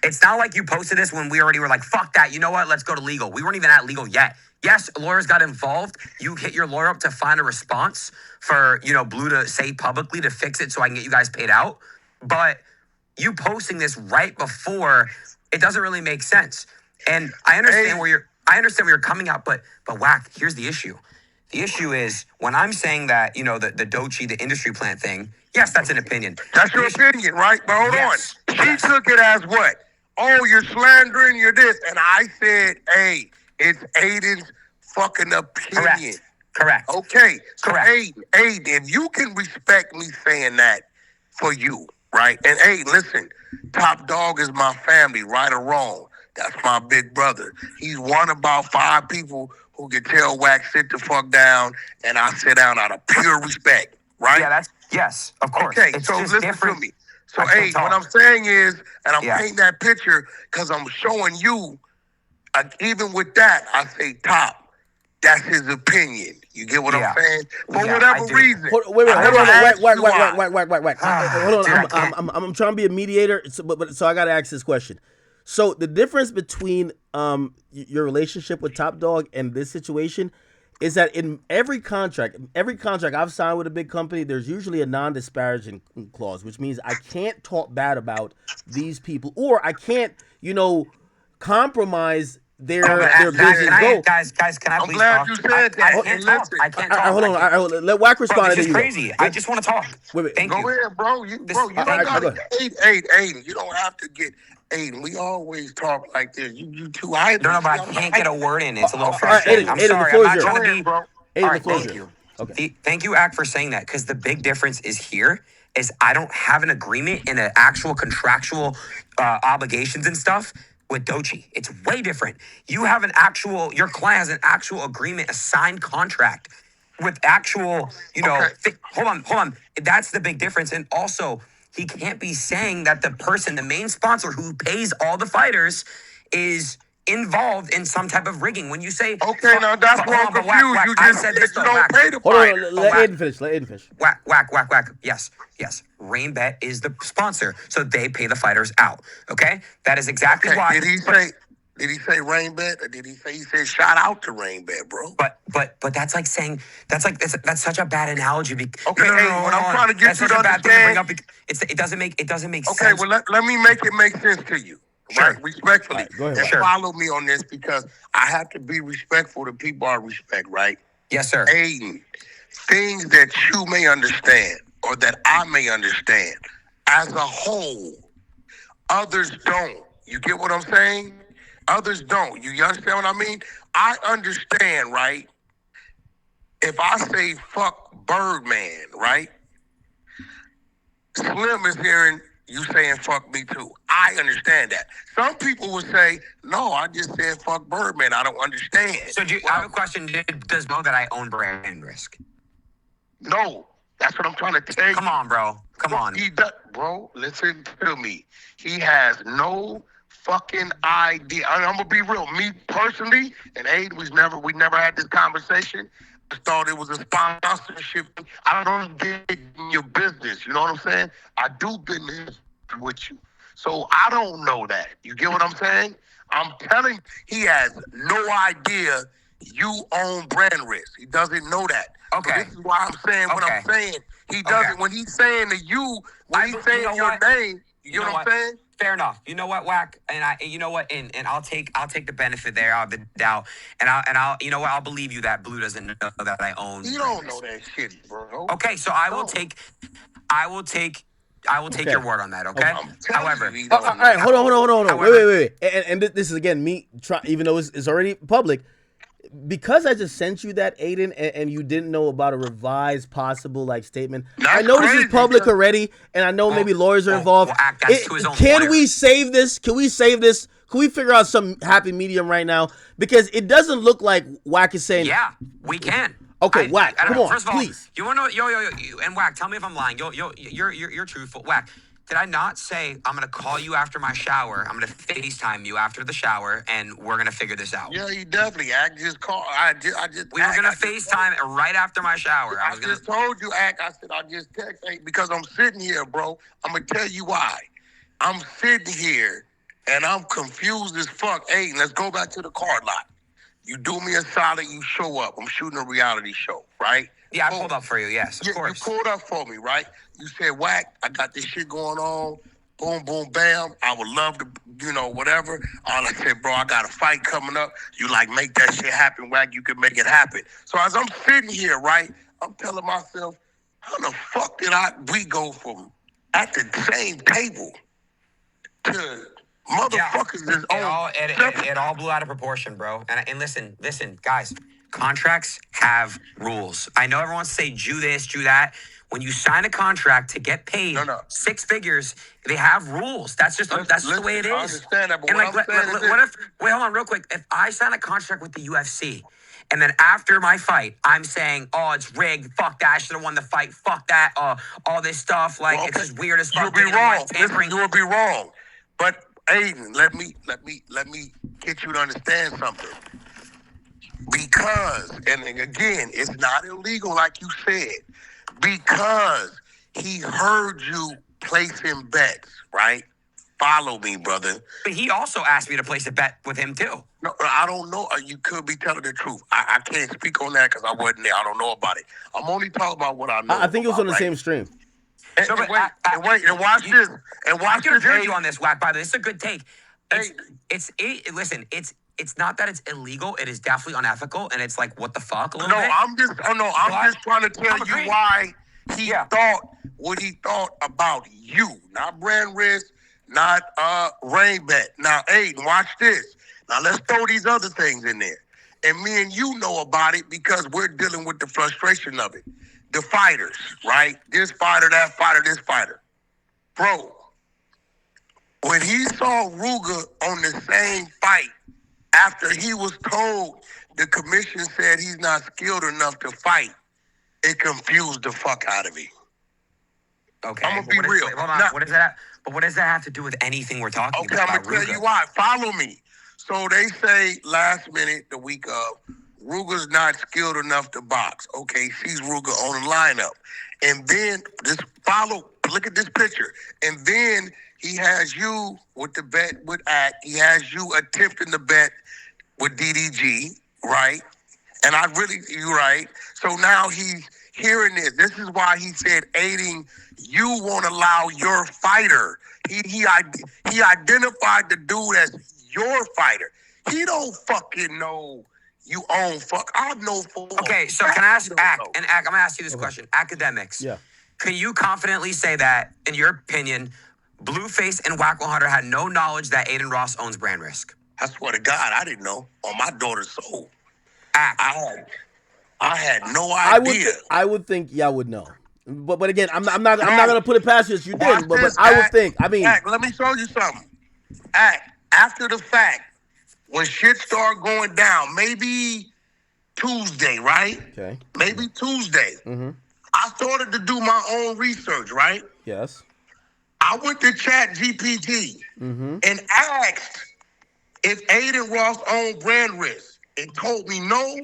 S5: It's not like you posted this when we already were like, fuck that, you know what, let's go to legal. We weren't even at legal yet. Yes, lawyers got involved. You hit your lawyer up to find a response for, Blue to say publicly to fix it so I can get you guys paid out. But you posting this right before, it doesn't really make sense. And I understand where you're coming out, but Wack, here's the issue. The issue is when I'm saying that, the Dochi, the industry plant thing, yes, that's an opinion.
S4: That's your opinion, right? But hold on. She took it as what? Oh, you're slandering, you're this. And I said, hey, it's Aiden's fucking opinion.
S5: Correct.
S4: Okay. So
S5: Correct.
S4: Aiden, if you can respect me saying that for you, right? And hey, listen, Top Dog is my family, right or wrong. That's my big brother. He's one about 5 people who can tell Wack sit the fuck down, and I sit down out of pure respect, right?
S5: Yeah, yes, of course.
S4: Okay,
S5: it's
S4: so
S5: just
S4: listen
S5: different.
S4: to me. So, hey, what I'm saying is, and I'm painting that picture because I'm showing you, even with that, I say Top. That's his opinion. You get what I'm saying? For whatever reason.
S1: Hold on. Whack. Hold on. I'm trying to be a mediator, so I got to ask this question. So the difference between your relationship with Top Dog and this situation is that in every contract I've signed with a big company, there's usually a non-disparaging clause, which means I can't talk bad about these people, or I can't, compromise their business goal.
S5: Guys, can I please
S4: glad
S5: talk?
S4: you said that.
S5: I can't talk.
S1: Hold on. Let Wack respond to
S5: this is
S1: you.
S5: crazy. I just want to talk.
S1: Wait.
S5: Thank
S4: Go
S5: you.
S4: ahead, bro. You don't gotta Aiden. You don't have to get Aiden. We always talk like this. You too high.
S5: No, but I can't get a word in. It's a little frustrating. I'm
S1: Aiden,
S5: sorry. I'm not trying to be.
S4: bro.
S1: Aiden,
S5: All right,
S1: the floor is
S5: thank
S1: yours.
S5: you.
S1: Okay.
S5: Thank you, Ack, for saying that, because the big difference is I don't have an agreement and an actual contractual obligations and stuff with Dochi. It's way different. You have your client has an actual agreement, a signed contract with actual, hold on. That's the big difference. And also, he can't be saying that the main sponsor who pays all the fighters is involved in some type of rigging. When you say,
S9: Okay, now that's why I'm
S5: but
S9: confused.
S5: Wack,
S9: You
S5: I
S9: just
S5: said
S9: said
S5: this
S9: you
S5: though,
S9: don't
S5: Wack.
S9: pay the
S1: Hold
S9: fighter.
S1: on, let Aiden finish. Let Aiden finish.
S5: Wack. Yes. RainBet is the sponsor, so they pay the fighters out. Okay, that is exactly
S9: Okay,
S5: why.
S9: Did he say RainBet, or did he say shout out to RainBet, bro?
S5: But that's like saying that's such a bad analogy.
S9: Okay, hey, what I'm trying to get
S5: that's
S9: you
S5: such
S9: to
S5: a bad thing to bring
S9: understand.
S5: up. It doesn't make
S9: Okay,
S5: sense.
S9: well let me make it make sense to you,
S5: Sure.
S9: right? Respectfully,
S1: All right, go ahead,
S9: and
S1: Wack.
S9: follow me on this because I have to be respectful to people I respect, right?
S5: Yes, sir.
S9: Aiden, things that you may understand or that I may understand as a whole, others don't. You get what I'm saying? Others don't. You understand what I mean? I understand, right? If I say fuck Birdman, right? Slim is hearing you saying fuck me too. I understand that. Some people would say, no, I just said fuck Birdman. I don't understand.
S5: So I have a question. Does know that I own brand risk?
S9: No, that's what I'm trying to tell you.
S5: Come on, bro. Come on.
S9: He does, bro, listen to me. He has no fucking idea. I'm gonna be real. Me personally, and Aiden, we never had this conversation. I thought it was a sponsorship. I don't get in your business. You know what I'm saying? I do business with you. So I don't know that. You get what I'm saying? I'm telling he has no idea you own brand risk. He doesn't know that.
S5: Okay.
S9: So this is why I'm saying what I'm saying. He doesn't, when he's saying to you, when he's saying your name, you know what I'm saying?
S5: Fair enough. You know what, Wack, you know what, and I'll take the benefit there of the doubt, and I'll you know what, I'll believe you that Blue doesn't know that I own.
S9: You don't know that shit, bro.
S5: Okay, so I will take your word on that. Okay. However,
S1: All right, hold on.
S5: However,
S1: Wait. And this is again me even though it's already public. Because I just sent you that, Aiden, and you didn't know about a revised possible statement. I know this is public already, and I know maybe lawyers are involved. Can we save this? Can we save this? Can we figure out some happy medium right now? Because it doesn't look like Wack is saying.
S5: Yeah, we can.
S1: Okay, Wack, come on,
S5: first of all,
S1: please.
S5: You want to know, and Wack, tell me if I'm lying. You're truthful. Wack, did I not say I'm gonna call you after my shower? I'm gonna FaceTime you after the shower, and we're gonna figure this out.
S9: Yeah, you definitely. I just called.
S5: We were gonna FaceTime right after my shower.
S9: I just told you, I said I just text because I'm sitting here, bro. I'm gonna tell you why. I'm sitting here and I'm confused as fuck. Hey, let's go back to the card lot. You do me a solid, you show up. I'm shooting a reality show, right?
S5: Yeah, I pulled up for you. Yes, of course.
S9: You pulled up for me, right? You said, Wack, I got this shit going on. Boom, boom, bam. I would love to, whatever. All I said, bro, I got a fight coming up. You make that shit happen, Wack. You can make it happen. So as I'm sitting here, right, I'm telling myself, how the fuck did we go from at the same table to motherfuckers is on?
S5: It all blew out of proportion, bro. And listen, guys. Contracts have rules. I know everyone say do this, do that. When you sign a contract to get paid 6 figures, they have rules. That's just the way it is.
S9: I understand that, but
S5: and hold on real quick. If I sign a contract with the UFC, and then after my fight, I'm saying, oh, it's rigged. Fuck that. I should have won the fight. Fuck that. All this stuff. It's just weird as fuck.
S9: You'll be wrong. Listen, you will be wrong. But Aiden, let me get you to understand something. Because, and again, it's not illegal like you said, because he heard you placing bets, right? Follow me, brother.
S5: But he also asked me to place a bet with him too.
S9: No, I don't know. You could be telling the truth. I can't speak on that because I wasn't there. I don't know about it. I'm only talking about what I know.
S1: I think it was on the same stream.
S9: And watch this. And watch
S5: I can
S9: this.
S5: agree with you on this, Wack, by the way. It's a good take. It's not that it's illegal. It is definitely unethical, and it's what the fuck a little bit.
S9: I'm just trying to tell you why he thought what he thought about you, not brand risk, not RainBet. Now, Aiden, watch this. Now let's throw these other things in there, and me and you know about it because we're dealing with the frustration of it. The fighters, right? This fighter, that fighter, this fighter, bro. When he saw Ruger on the same fight. After he was told the commission said he's not skilled enough to fight, it confused the fuck out of me.
S5: Okay,
S9: I'm gonna be real.
S5: Hold on. What does that have to do with anything we're talking about?
S9: Okay, I'm gonna tell you why. Follow me. So they say last minute, the week of, Ruger's not skilled enough to box. Okay, she's Ruger on the lineup. And then just look at this picture. And then he has you with the bet with Act. He has you attempting the bet with DDG, right? And you're right. So now he's hearing this. This is why he said, Aiden, you won't allow your fighter. He identified the dude as your fighter. He don't fucking know you own fuck. I know for.
S5: Okay, so can I ask Ak? And Ak, I'm gonna ask you this question. Akademiks.
S1: Yeah.
S5: Can you confidently say that, in your opinion, Blueface and Wack100 had no knowledge that Aiden Ross owns brand risk?
S9: I swear to God, I didn't know. On my daughter's soul.
S5: Ak.
S9: I had no idea.
S1: I would think y'all would know. But again, I'm not gonna put it past you as you did. But I would think. I mean,
S9: Ak, let me show you something. Ak, after the fact, when shit started going down, maybe Tuesday, right?
S1: Okay.
S9: Maybe Tuesday.
S1: Mm-hmm.
S9: I started to do my own research, right?
S1: Yes.
S9: I went to ChatGPT and asked if Aiden Ross owned brand risk. It told me no.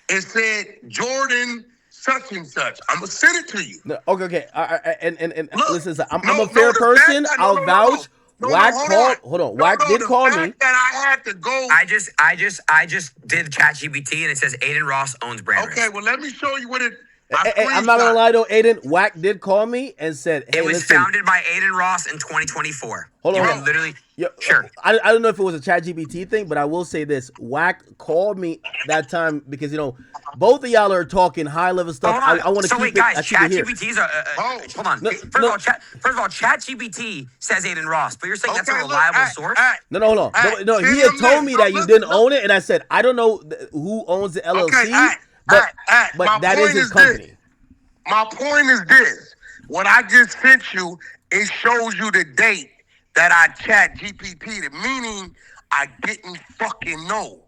S9: It said Jordan such and such. I'm gonna send it to you.
S1: No, okay. And
S9: Look,
S1: listen, I'm a fair person. I'll vouch. Wack called. Hold on. Wack did call me.
S9: That I had to go.
S5: I just did ChatGPT and it says Aiden Ross owns brand risk.
S9: Okay, well let me show you what it.
S1: I'm not gonna lie though, Aiden. Wack did call me and said, "Hey,
S5: it was
S1: listen,
S5: founded by Aiden Ross in 2024.
S1: Hold on.
S5: You can literally. Sure.
S1: I don't know if it was a ChatGPT thing, but I will say this: Wack called me that time because both of y'all are talking high level stuff. I want to keep it.
S5: Guys,
S1: ChatGPT's
S5: hold on. First of all, ChatGPT says Aiden Ross, but you're saying that's a reliable source?
S1: No, hold on. No, he had told me that you didn't own it, and I said I don't know who owns the LLC, but that is his company.
S9: My point is this: what I just sent you, it shows you the date that I ChatGPT'd, meaning I didn't fucking know.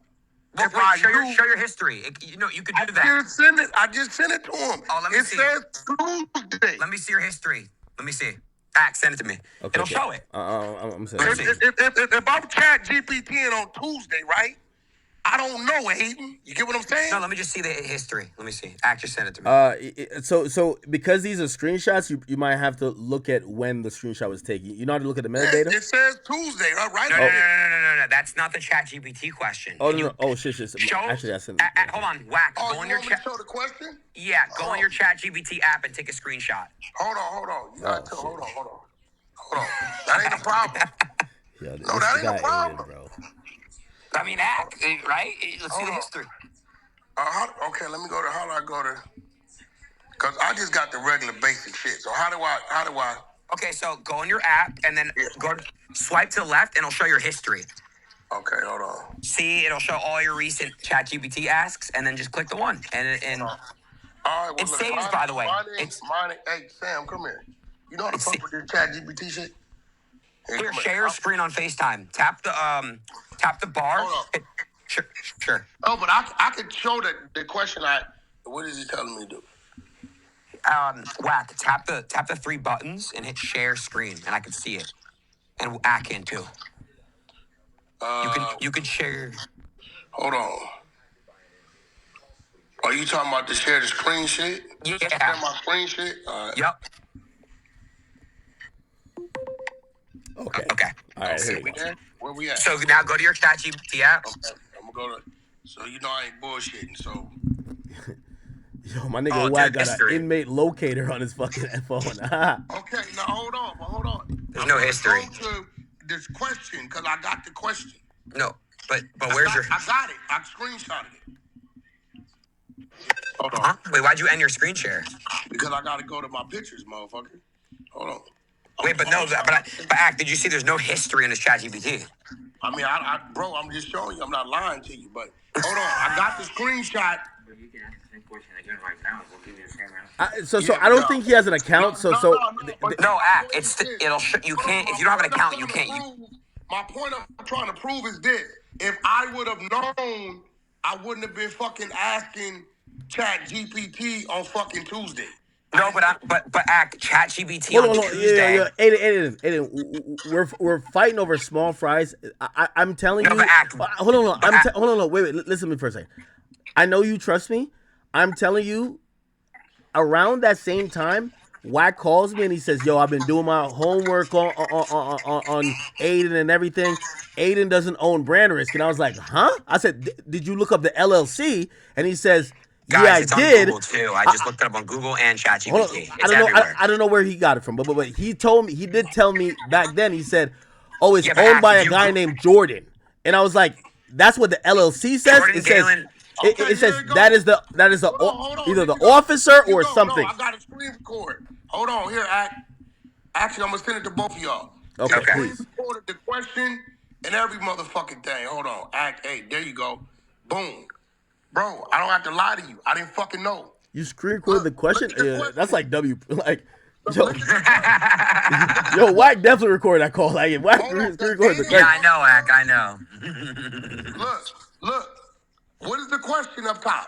S5: Well, show your history. You could do that.
S9: I just sent it to him.
S5: Oh, let me see.
S9: Says Tuesday.
S5: Let me see your history. Let me see. Ak, send it to me.
S1: Okay,
S5: It'll show it.
S1: I'm saying.
S9: If I'm ChatGPTing on Tuesday, right? I don't know, Aiden. You get what I'm saying?
S5: No, let me just see the history. Let me see. Ak, just send it to me.
S1: So because these are screenshots, you might have to look at when the screenshot was taken. You know how to look at the metadata?
S9: It says Tuesday, right?
S5: No. That's not the ChatGPT question.
S1: Oh, no. Oh, shit. Actually, I sent it.
S5: Hold on, Wack.
S9: Oh,
S5: go on
S9: you
S5: your
S9: want me to show the question?
S5: Yeah, go on your ChatGPT app and take a screenshot.
S9: Hold on. You gotta hold on. That ain't a problem. No, that ain't a problem.
S1: Aiden, bro.
S5: I mean, Ak, right? Let's see the history.
S9: Okay, let me go to, how do I go to, because I just got the regular basic shit. So how do I?
S5: Okay, so go on your app and then swipe to the left and it'll show your history.
S9: Okay, hold on.
S5: See, it'll show all your recent ChatGPT asks and then just click the one. And
S9: all right, well,
S5: it saves, by the way.
S9: Hey, Sam, come here. You know how to fuck with this ChatGPT shit?
S5: Here, share your screen on FaceTime. Tap the bar.
S9: Hold on.
S5: Sure.
S9: Oh, but I could show the question. What is he telling me to do?
S5: Wack, tap the three buttons and hit share screen, and I can see it. And Ak can too. You can share.
S9: Hold on. Are you talking about the share the screen shit?
S5: Yeah.
S9: Share my screen shit?
S5: Yep.
S1: Okay. All right, here we go.
S9: Where we at?
S5: So now go to your ChatGPT app.
S9: Okay, I'm gonna go to. So I ain't bullshitting. So.
S1: Yo, my nigga Wack got an inmate locator on his fucking phone.
S9: Okay, now hold on.
S5: There's no history.
S9: Go to this question because I got the question.
S5: No, but where's your?
S9: I got it. I screenshotted it. Hold on.
S5: Huh? Wait, why'd you end your screen share?
S9: Because I gotta go to my pictures, motherfucker. Hold on.
S5: Wait, but Ak, did you see there's no history in his ChatGPT?
S9: I mean, bro, I'm just showing you. I'm not lying to you, but hold on. I got the screenshot.
S1: So I don't think he has an account.
S5: No, Ak, it'll you can't if you don't have an account, you can't.
S9: My point I'm trying to prove is this: if I would have known, I wouldn't have been fucking asking ChatGPT on fucking Tuesday.
S5: No, but Act ChatGPT
S1: Hold
S5: on
S1: on.
S5: Tuesday.
S1: Yeah. Aiden. We're fighting over small fries. I'm telling
S5: No,
S1: you.
S5: but Act.
S1: Hold on.
S5: But Act,
S1: Hold on. Wait. Listen to me for a second. I know you trust me. I'm telling you. Around that same time, Wack calls me and he says, "Yo, I've been doing my homework on Aiden and everything. Aiden doesn't own brand risk." And I was like, "Huh?" I said, "Did you look up the LLC?" And he says, "Yeah,
S5: guys,
S1: I
S5: it's on
S1: did."
S5: Google too. I just looked it up on Google and
S1: Hold on.
S5: ChatGPT.
S1: I
S5: It's
S1: don't know.
S5: everywhere.
S1: I don't know where he got it from, but he told me, he did tell me back then. He said, "Oh, it's
S5: Yeah, but
S1: owned
S5: Act,
S1: by
S5: if
S1: a
S5: you
S1: guy named Jordan." And I was like, "That's what the LLC says."
S5: Jordan
S1: It says
S5: Galen.
S1: it says
S4: here it
S1: that
S4: goes.
S1: is the
S4: Hold on.
S1: either
S4: Here
S1: the
S4: you go.
S1: officer
S4: You
S1: or
S4: go. No,
S1: something.
S4: I got a screen record. Hold on. Here, Actually, I'm gonna send it to both of y'all.
S1: Okay,
S5: Okay.
S4: Screen
S1: please.
S4: recorded the question and every motherfucking thing. Hold on. Hey, there you go. Boom. Bro, I don't have to lie to you. I didn't fucking know.
S1: You screen recorded the question?
S4: Look at the
S1: Yeah,
S4: question.
S1: that's like W. Like,
S4: Look
S1: yo,
S4: at the question.
S1: yo, Wack definitely recorded that call. Like, Wack
S4: Hold on,
S1: screen recorded the
S4: Aiden-
S5: Yeah,
S1: question.
S5: I know, Act. I know.
S4: Look. What is the question up top?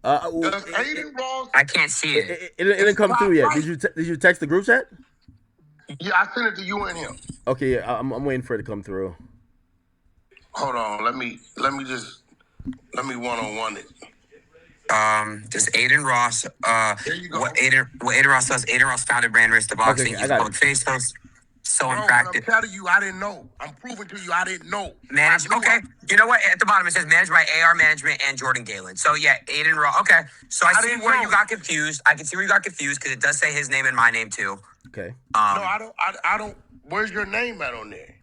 S4: Does Aiden Ross?
S5: I can't see it.
S1: It didn't come through yet. Did you text the group chat?
S4: Yeah, I sent it to you and him.
S1: Okay, yeah, I'm waiting for it to come through.
S4: Hold on. Let me one-on-one it.
S5: Does Aiden Ross,
S4: There you go.
S5: what Aiden Ross does, Aiden Ross founded Brand Risk, the boxing,
S1: I
S5: he's a
S1: got
S5: public
S1: it.
S5: face host, so in
S4: Bro,
S5: practice.
S4: I'm telling you, I didn't know. I'm proving to you, I didn't know.
S5: Managed, okay. You know what? At the bottom it says managed by AR Management and Jordan Galen. So yeah, Aiden Ross. Okay. So I see
S4: didn't
S5: where
S4: know.
S5: you got confused. I can see where you got confused because it does say his name and my name too.
S1: Okay.
S4: No, I don't. Where's your name at on there?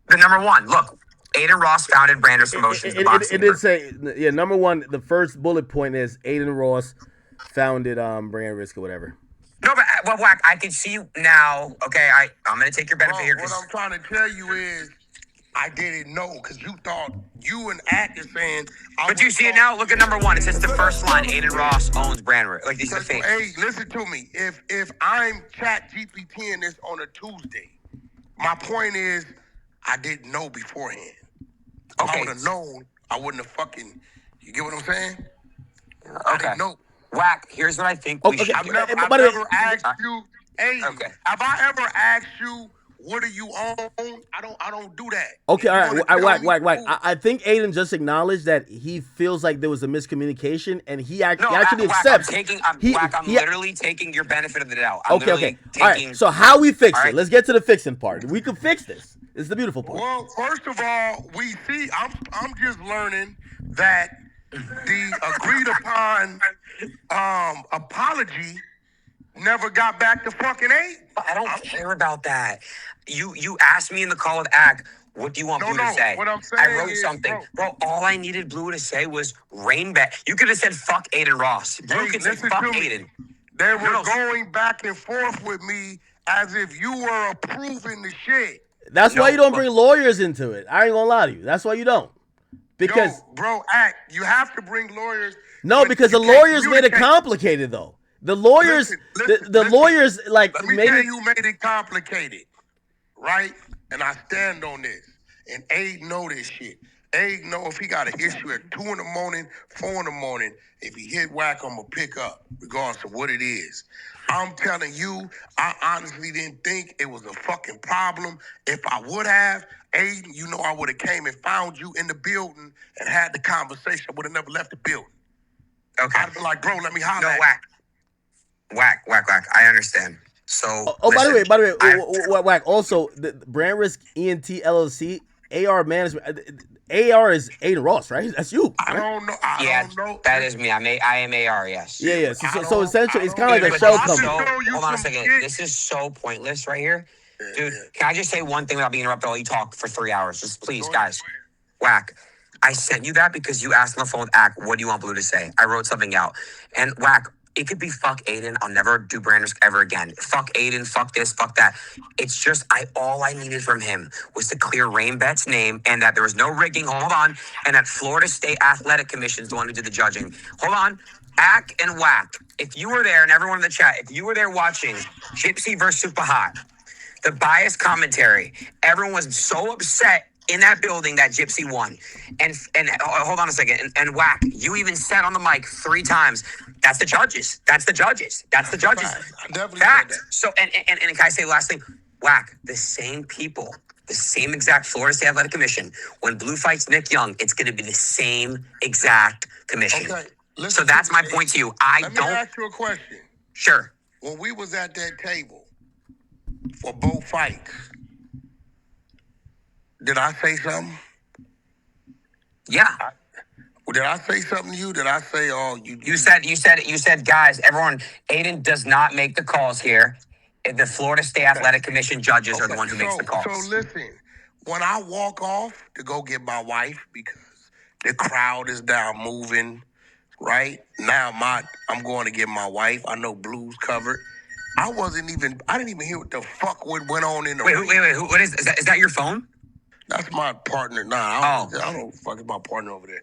S5: The number one, look, Aiden Ross founded Brand Risk Promotions, the boxing.
S1: It did say, yeah, number one, the first bullet point is Aiden Ross founded Brand Risk or whatever.
S5: No, but Wack, I can see you now. Okay, I'm gonna take your benefit here.
S4: What I'm trying to tell you is, I didn't know because you thought you and Act is saying.
S5: But you see it now. Look at number one. It says the first line. Aiden Ross owns Brand Risk. Like these are fake.
S4: Hey, listen to me. If I'm Chat GPTing this on a Tuesday, my point is, I didn't know beforehand. If I
S5: Okay.
S4: would have known, I wouldn't have fucking. You get what I'm saying? I
S5: Okay.
S4: didn't know.
S5: Wack, here's what I think
S1: Oh,
S5: we should
S1: okay.
S4: I've
S5: do.
S4: never
S1: By the way-
S4: asked you. Hey,
S5: Okay.
S4: have I ever asked you what do you own? I don't do that.
S1: Okay, all
S4: You
S1: right.
S4: wanna tell
S1: Wack.
S4: me,
S1: I think Aiden just acknowledged that he feels like there was a miscommunication, and he
S5: No,
S1: actually
S5: Wack,
S1: accepts.
S5: I'm literally taking your benefit of the doubt. I'm
S1: Okay.
S5: literally
S1: All
S5: taking.
S1: right. So how we fix
S5: All
S1: it?
S5: right.
S1: Let's get to the fixing part. We can fix this. It's the beautiful part.
S4: Well, first of all, we see. I'm just learning that the agreed upon apology never got back to fucking eight.
S5: I don't care about that. You asked me in the call with Ack, what do you want Blue to say?
S4: What I'm
S5: I
S4: saying
S5: wrote
S4: is,
S5: something. Bro, all I needed Blue to say was rain bet. You could have said fuck Aiden Ross. Blue could say
S4: listen
S5: fuck
S4: to me.
S5: Aiden.
S4: They were
S5: No.
S4: going back and forth with me as if you were approving the shit.
S1: That's why
S5: No,
S1: you don't
S5: but-
S1: bring lawyers into it. I ain't gonna lie to you. That's why you don't. Because
S4: Yo, bro, Act. You have to bring lawyers.
S1: no,
S4: but
S1: because
S4: you
S1: the
S4: can't
S1: lawyers made it
S4: communicate.
S1: complicated though. The lawyers,
S4: Listen,
S1: the
S4: listen.
S1: lawyers like
S4: Let me
S1: made
S4: tell
S1: it.
S4: you, made it complicated, right? And I stand on this. And Aiden know this shit. Aiden know if he got an issue at 2 in the morning, 4 in the morning, if he hit Wack, I'm gonna pick up, regardless of what it is. I'm telling you, I honestly didn't think it was a fucking problem. If I would have, Aiden, you know I would have came and found you in the building and had the conversation. I would have never left the building.
S5: Okay.
S4: I'd have been like, bro, let me holler
S5: No,
S4: at you.
S5: Wack. I understand. So,
S1: Oh, by the way,
S5: I-
S1: Wack. Also, the Brand Risk ENT LLC, AR Management. AR is Aiden Ross, right? That's you.
S4: I
S1: Right?
S4: don't know. I don't know.
S5: that is me. I am AR. Yes.
S1: Yeah. So
S4: I
S1: essentially, it's
S4: don't-
S1: kind of like a
S5: But
S1: shell
S5: this is
S1: company.
S4: show you
S5: hold on a
S4: some
S5: second.
S4: shit.
S5: This is so pointless right here. Dude,
S4: yeah.
S5: can I just say one thing without being interrupted while you talk for 3 hours? Just please, guys. Wack, I sent you that because you asked on the phone with Ack, what do you want Blue to say? I wrote something out. And Wack, it could be fuck Aiden. I'll never do Brand Risk ever again. Fuck Aiden, fuck this, fuck that. It's just, all I needed from him was to clear Rain Bet's name and that there was no rigging, hold on, and that Florida State Athletic Commission is the one who did the judging. Hold on. Ack and Wack, if you were there, and everyone in the chat, if you were there watching Gypsy versus Super Hot, the biased commentary, everyone was so upset in that building that Gypsy won. And hold on a second. And Wack, you even said on the mic 3 times, that's the judges. That's the judges. That's the judges.
S9: I definitely
S5: Fact.
S9: said that.
S5: So, and can I say last thing? Wack, the same people, the same exact Florida State Athletic Commission. When Blue fights Nick Young, it's going to be the same exact commission.
S9: Okay.
S5: So that's my point to you.
S9: Let me ask you a question.
S5: Sure.
S9: When we was at that table for both fights, did I say something?
S5: Yeah.
S9: Did I say something to you? Did I say, oh,
S5: You said, guys, everyone, Aiden does not make the calls here. The Florida State Athletic Commission judges are the one who makes the calls.
S9: So listen, when I walk off to go get my wife because the crowd is down moving, right? Now I'm going to get my wife. I know Blue's covered. I didn't even hear what the fuck went on in the ring.
S5: Wait, what is that your phone?
S9: That's my partner. Nah, I don't fuck with my partner over there.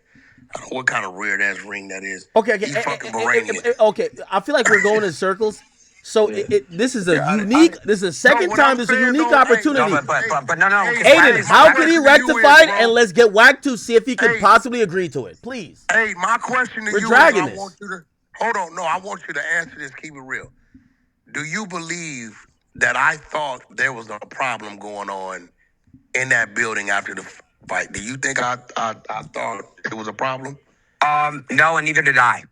S9: I don't know what kind of weird ass ring that is.
S1: Okay.
S9: He's fucking Bahrainian.
S1: Okay, I feel like we're going in circles. So this is a unique. This is the second time. This is a unique opportunity.
S5: No, but no.
S1: Aiden, how can he rectify it? And let's get Wack to see if he could possibly agree to it, please.
S9: Hey, my question to
S1: We're
S9: you
S1: dragging
S9: is, I want you to hold on. No, I want you to answer this. Keep it real. Do you believe that I thought there was a problem going on in that building after the fight? Do you think I thought it was a problem?
S5: No, and neither did I.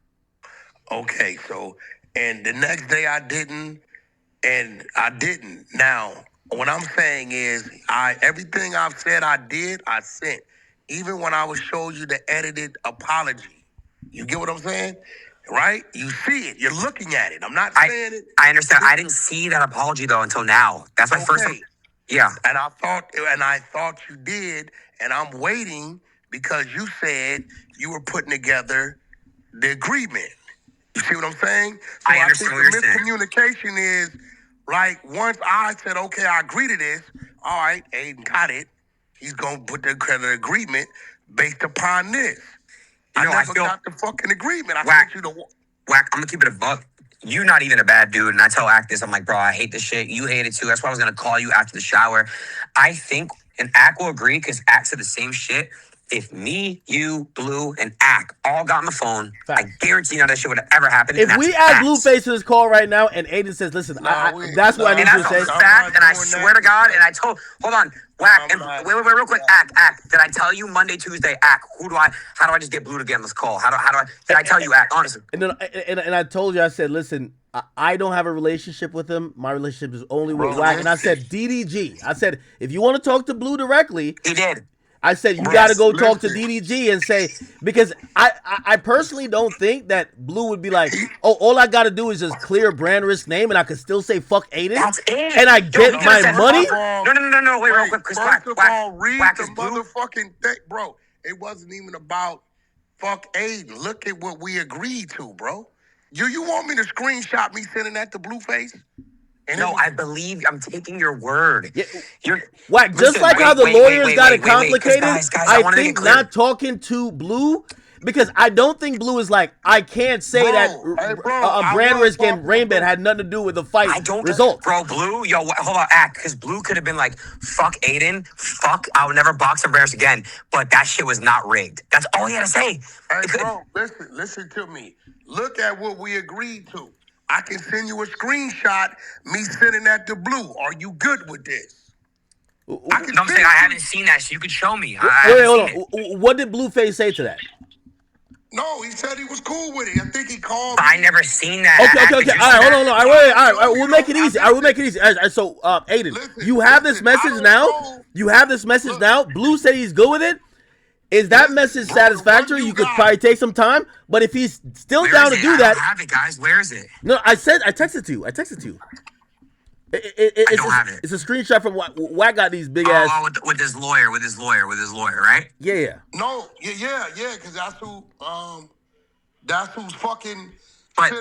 S9: Okay, so and the next day I didn't. Now, what I'm saying is everything I've said I did, I sent. Even when I would show you the edited apology. You get what I'm saying? Right? You see it. You're looking at it. I'm not saying it.
S5: I understand. I didn't see that apology though until now. That's my first time. Yeah.
S9: And I thought you did, and I'm waiting because you said you were putting together the agreement. You see what I'm saying? So
S5: I understand what you're saying.
S9: Miscommunication is like once I said, okay, I agree to this. All right, Aiden got it. He's gonna put the agreement based upon this. I never got the fucking agreement. I sent you the
S5: Wack. I'm gonna keep it a buck. You're not even a bad dude, and I tell Ack this. I'm like, bro, I hate this shit. You hate it too. That's why I was gonna call you after the shower. I think, and Ack will agree because Ack said the same shit. If me, you, Blue, and Ack all got on the phone, I guarantee none of that shit would have ever happened.
S1: If we add Blueface to this call right now, and Aiden says, "Listen, that's what I need you to say."
S5: Fact, and I swear to God, and I told, hold on, Wack, and wait, real quick, Ack. Did I tell you Monday, Tuesday, Ack? How do I just get Blue to get on this call? Did I tell you, Ack? Honestly,
S1: and I told you, I said, "Listen, I don't have a relationship with him. My relationship is only with Wack." And I said, "DDG." I said, "If you want to talk to Blue directly,"
S5: he did.
S1: I said, you got to go talk to DDG and say, because I personally don't think that Blue would be like, oh, all I got to do is just clear brand risk name and I could still say fuck Aiden.
S5: That's it.
S1: And I get my money.
S5: No. Wait, real quick.
S9: First of all, read the motherfucking thing, bro. It wasn't even about fuck Aiden. Look at what we agreed to, bro. You want me to screenshot me sending that to Blueface?
S5: No, I believe I'm taking your word.
S1: Yeah. Wack, just like how the lawyers got it complicated, I think not talking to Blue, because I don't think Blue is like, I can't say that brand risk and Rainbed had nothing to do with the fight result.
S5: Bro, Blue, hold on, Act, because Blue could have been like, fuck Aiden, I would never box or Bears again, but that shit was not rigged. That's all he had to say.
S9: Hey, bro, listen to me. Look at what we agreed to. I can send you a screenshot, me sending that to Blue. Are you good with this?
S5: I'm saying I haven't seen that, so you could show me.
S1: Wait, hold on. What did Blueface say to that?
S9: No, he said he was cool with it. I think he called
S5: me. I never seen that.
S1: Okay. All right, hold on. All right. We'll make it easy. All right, so, Aiden, you have this message now. You have this message now. Blue said he's good with it. Is that message satisfactory? You could probably take some time, but if he's still down to do that,
S5: I don't have it, guys. Where is it?
S1: No, I texted to you. I don't have it. It's a screenshot from Wack got these big ass.
S5: Oh, with his lawyer, right?
S1: Yeah.
S9: No, yeah, because that's who's fucking.
S5: But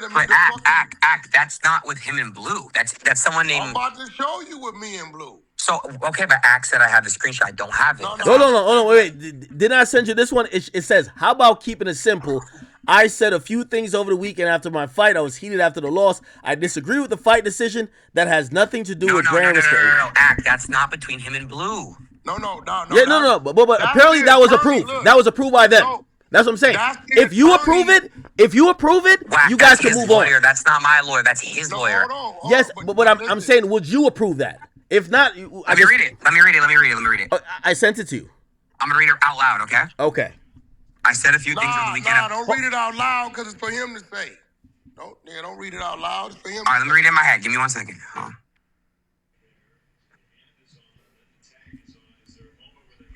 S5: Act. That's not with him and Blue. That's someone named.
S9: I'm about to show you with me and Blue.
S5: So, okay, but Ack said I have the screenshot. I don't have it.
S1: No, wait. Didn't I send you this one? It says, how about keeping it simple? I said a few things over the weekend after my fight. I was heated after the loss. I disagree with the fight decision. That has nothing to do with brand risk.
S5: No, Ack, that's not between him and Blue.
S1: Yeah, no. But apparently that was approved. That was approved by them. That's what I'm saying. If you approve it,
S5: Wack,
S1: you guys
S5: that's
S1: can
S5: his
S1: move
S5: lawyer.
S1: on.
S5: That's not my lawyer. That's his lawyer.
S1: Yes, but I'm saying, would you approve that? If not,
S5: Let me read it. Let me read it.
S1: I sent it to you.
S5: I'm gonna read it out loud, okay?
S1: Okay.
S5: I said a few things over the weekend.
S9: Don't read it out loud because it's for him to say. Don't read it out loud. It's for him.
S5: All right, let me read it in my head. Give me 1 second.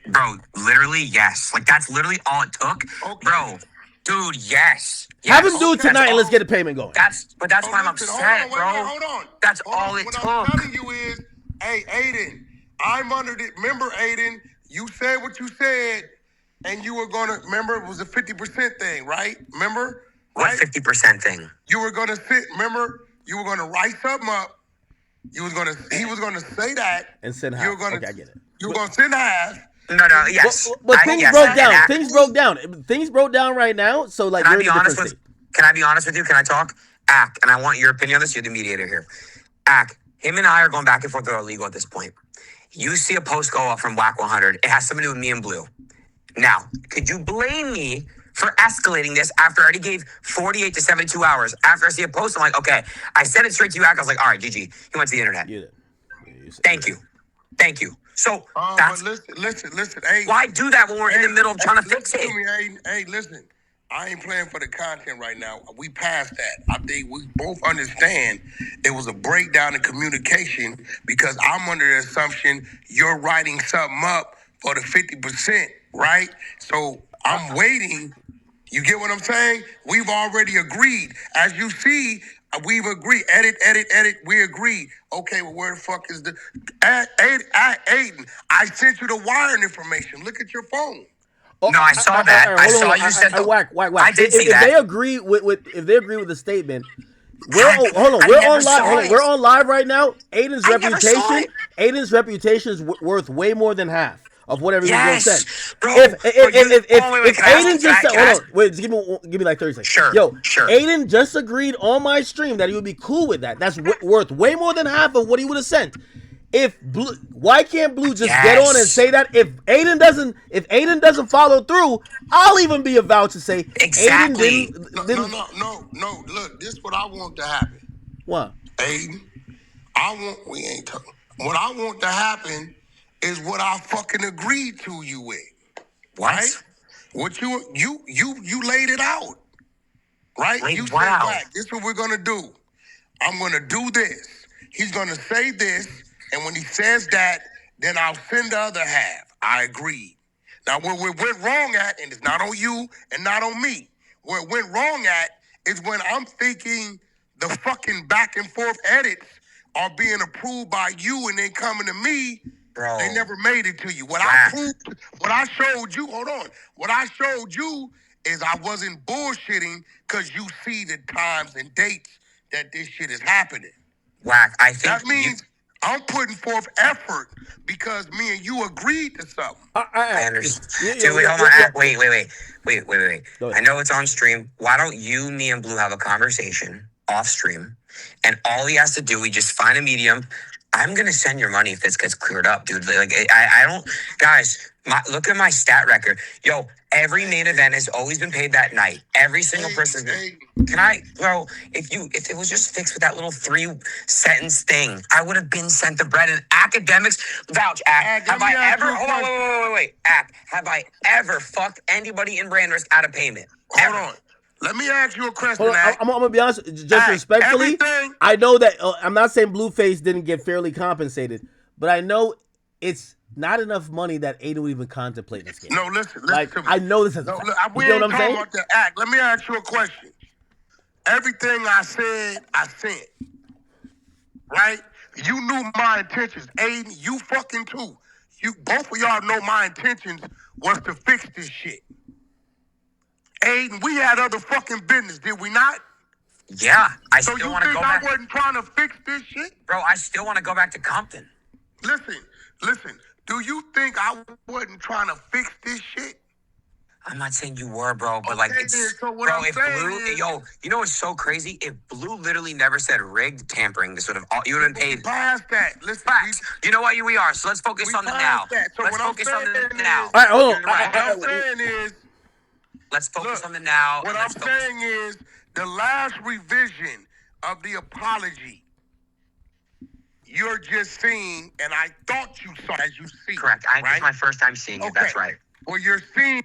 S5: Bro, literally, yes. Like, that's literally all it took.
S9: Okay.
S5: Bro, dude, yes.
S1: Have him do it tonight and let's get a payment going.
S5: That's why I'm upset, bro.
S9: Hold on.
S5: That's all it
S9: what
S5: took.
S9: I'm telling you is, hey, Aiden, I'm under the, remember, Aiden, you said what you said, and you were gonna, remember, it was a 50% thing, right? Remember?
S5: What 50% thing?
S9: You were gonna remember, you were gonna write something up, he was gonna say that.
S1: And send half.
S9: You were gonna,
S1: okay, I get it.
S9: You were gonna send half.
S5: No, yes.
S1: But things broke down. Things broke down right now. So like,
S5: Can I be honest with you? Can I talk? Ak, and I want your opinion on this. You're the mediator here. Ak, him and I are going back and forth with our legal at this point. You see a post go up from Wack100. It has something to do with me and Blue. Now, could you blame me for escalating this after I already gave 48 to 72 hours? After I see a post, I'm like, okay. I sent it straight to you, Ak. I was like, all right, GG. He went to the internet. Thank you. So that's
S9: but listen. Hey,
S5: why do that when we're in the middle of trying to fix it?
S9: Hey, listen. I ain't playing for the content right now. We passed that. I think we both understand it was a breakdown in communication because I'm under the assumption you're writing something up for the 50%, right? So I'm waiting. You get what I'm saying? We've already agreed. As you see, we've agreed. Edit. We agreed. Okay, well, where the fuck is the Aiden? I sent you the wiring information. Look at your phone.
S5: No, I saw that. I saw you said the
S1: Wack.
S5: I did see that.
S1: If they agree with the statement, we're on live right now. Aiden's reputation is worth way more than half of whatever he was going to send.
S5: Bro,
S1: if Aiden just said, hold on, wait, give me like 30 seconds.
S5: Sure.
S1: Aiden just agreed on my stream that he would be cool with that. That's worth way more than half of what he would have sent. Why can't Blue just get on and say that? If Aiden doesn't follow through, I'll even be about to say
S5: exactly.
S1: Aiden didn't.
S9: No. Look, this is what I want to happen.
S1: What?
S9: Aiden, we ain't talking. What I want to happen is what I fucking agreed to you with.
S5: What?
S9: Right? What you laid it out. Right? You said, right, this is what we're gonna do. I'm gonna do this. He's gonna say this. And when he says that, then I'll send the other half. I agree. Now, where we went wrong at, and it's not on you and not on me, where it went wrong at is when I'm thinking the fucking back and forth edits are being approved by you and then coming to me.
S5: Bro.
S9: They never made it to you. What I showed you, hold on. What I showed you is I wasn't bullshitting because you see the times and dates that this shit is happening.
S5: Wack, I think
S9: that means I'm putting forth effort because me and you agreed to something.
S5: I understand. Dude, wait, hold on. Wait. I know it's on stream. Why don't you, me, and Blue have a conversation off stream? And all he has to do, we just find a medium. I'm going to send your money if this gets cleared up, dude. Like, I don't... Guys, look at my stat record. Yo, every main event has always been paid that night. Every single person... Can I... Bro, if it was just fixed with that little 3-sentence thing, I would have been sent the bread. And Akademiks... Vouch, Ak. Have I ever... Hold on, wait. Ak, have I ever fucked anybody in brand risk out of payment?
S9: Hold on. Let me ask you a question.
S1: I'm gonna be honest, just respectfully. I know that I'm not saying Blueface didn't get fairly compensated, but I know it's not enough money that Aiden would even contemplate this game.
S9: No, listen
S1: like,
S9: to me.
S1: I know this is.
S9: No,
S1: you know what I'm saying?
S9: About the act. Let me ask you a question. Everything I said, I sent. Right? You knew my intentions, Aiden. You fucking too. Both of y'all know my intentions was to fix this shit. Aiden, we had other fucking business, did we not?
S5: Yeah, I still want to go back.
S9: So you think I wasn't trying to fix this shit?
S5: Bro, I still want to go back to Compton.
S9: Listen. Do you think I wasn't trying to fix this shit?
S5: I'm not saying you were, bro, but like,
S9: Okay,
S5: it's,
S9: then, so what
S5: bro,
S9: I'm
S5: if
S9: saying
S5: Blue,
S9: is-
S5: yo, you know what's so crazy? If Blue literally never said rigged tampering, this would have all, you would have been
S9: We
S5: paid.
S9: past that. Listen,
S5: Facts. You know what? We are. So let's focus
S9: we
S5: on the
S9: past
S5: now.
S9: that. So
S5: Let's
S9: what I'm
S5: focus on the
S9: saying
S5: now.
S9: is-
S1: All right, hold on.
S5: You're right.
S9: What I'm saying is,
S5: Let's focus
S9: look,
S5: on the now.
S9: what
S5: and
S9: I'm
S5: let's focus-
S9: saying is, the last revision of the apology, you're just seeing, and I thought you saw as you see.
S5: Correct. This
S9: right?
S5: is my first time seeing it. That's right.
S9: Well, you're seeing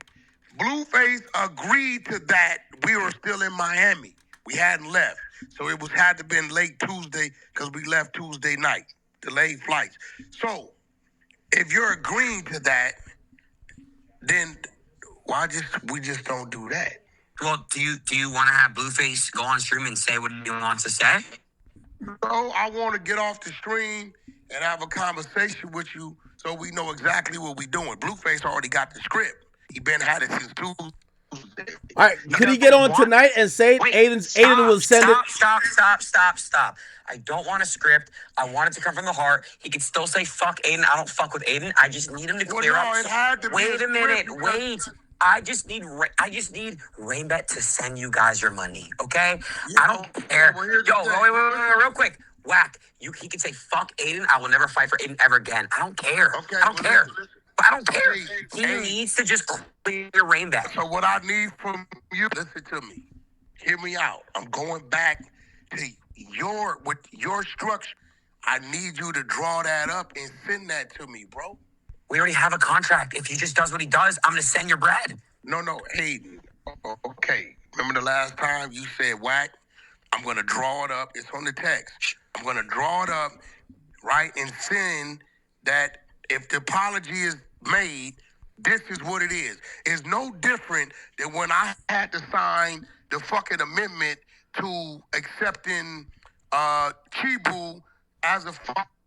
S9: Blueface agreed to that. We were still in Miami. We hadn't left. So it had to been late Tuesday because we left Tuesday night. Delayed flights. So if you're agreeing to that, then we just don't do that?
S5: Well, do you want to have Blueface go on stream and say what he wants to say?
S9: No, I want to get off the stream and have a conversation with you so we know exactly what we're doing. Blueface already got the script. He been had it since Tuesday.
S1: All right, could he get on tonight and say Aiden will send it?
S5: Stop. I don't want a script. I want it to come from the heart. He can still say fuck Aiden. I don't fuck with Aiden. I just need him to clear up.
S9: It had to be
S5: Wait a minute.
S9: script
S5: Wait. I just need Rainbet to send you guys your money, okay?
S9: Yeah,
S5: I don't care.
S9: well, here's the
S5: Yo,
S9: thing.
S5: wait, real quick. Wack, he can say fuck Aiden. I will never fight for Aiden ever again. I don't care.
S9: Okay,
S5: I don't
S9: well,
S5: care.
S9: listen.
S5: I don't care. He
S9: Hey.
S5: needs to just clear Rainbet.
S9: So what I need from you, listen to me. Hear me out. I'm going back to with your structure. I need you to draw that up and send that to me, bro.
S5: We already have a contract. If he just does what he does, I'm gonna send your bread.
S9: No, Aiden. Okay. Remember the last time you said whack? I'm gonna draw it up. It's on the text. I'm gonna draw it up, right, and send that. If the apology is made, this is what it is. It's no different than when I had to sign the fucking amendment to accepting Chibu as a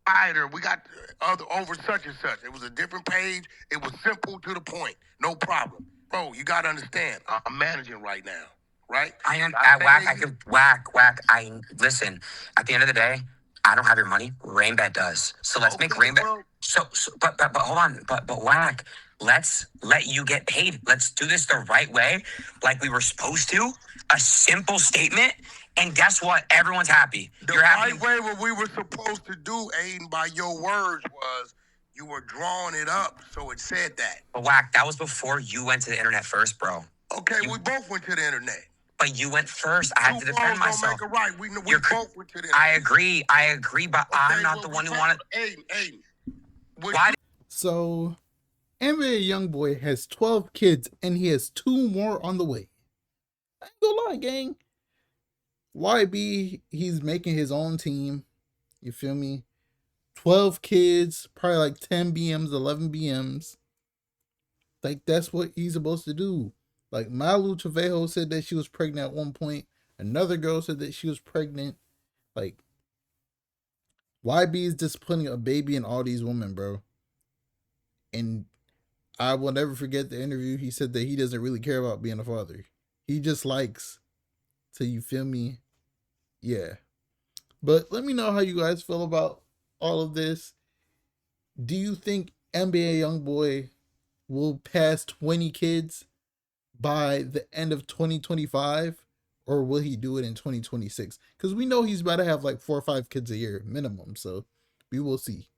S9: fighter. We got over such and such. It was a different page. It was simple to the point. No problem. Bro, you gotta understand. I'm managing right now, right?
S5: Whack. Listen. At the end of the day, I don't have your money. Rainbet does. So let's make Rainbet.
S9: Well,
S5: But hold on. But Whack. Let's let you get paid. Let's do this the right way, like we were supposed to. A simple statement, and guess what? Everyone's happy.
S9: You're happy. The right way what we were supposed to do, Aiden, by your words was you were drawing it up, so it said that.
S5: But Whack, that was before you went to the internet first, bro.
S9: Okay, we both went to the internet.
S5: But you went first. I had to defend myself.
S9: Don't make it right. We both went to the internet.
S5: I agree, but okay, I'm not the one who wanted.
S9: Aiden.
S5: Why?
S10: So, NBA YoungBoy has 12 kids and he has 2 more on the way. I ain't gonna lie, gang. YB, he's making his own team. You feel me? 12 kids, probably like 10 BMs, 11 BMs. Like, that's what he's supposed to do. Like, Malu Trevejo said that she was pregnant at one point. Another girl said that she was pregnant. Like, YB is disciplining a baby in all these women, bro. And I will never forget the interview. He said that he doesn't really care about being a father. He just likes to, you feel me? Yeah. But let me know how you guys feel about all of this. Do you think NBA YoungBoy will pass 20 kids by the end of 2025? Or will he do it in 2026? Because we know he's about to have like 4 or 5 kids a year minimum. So we will see.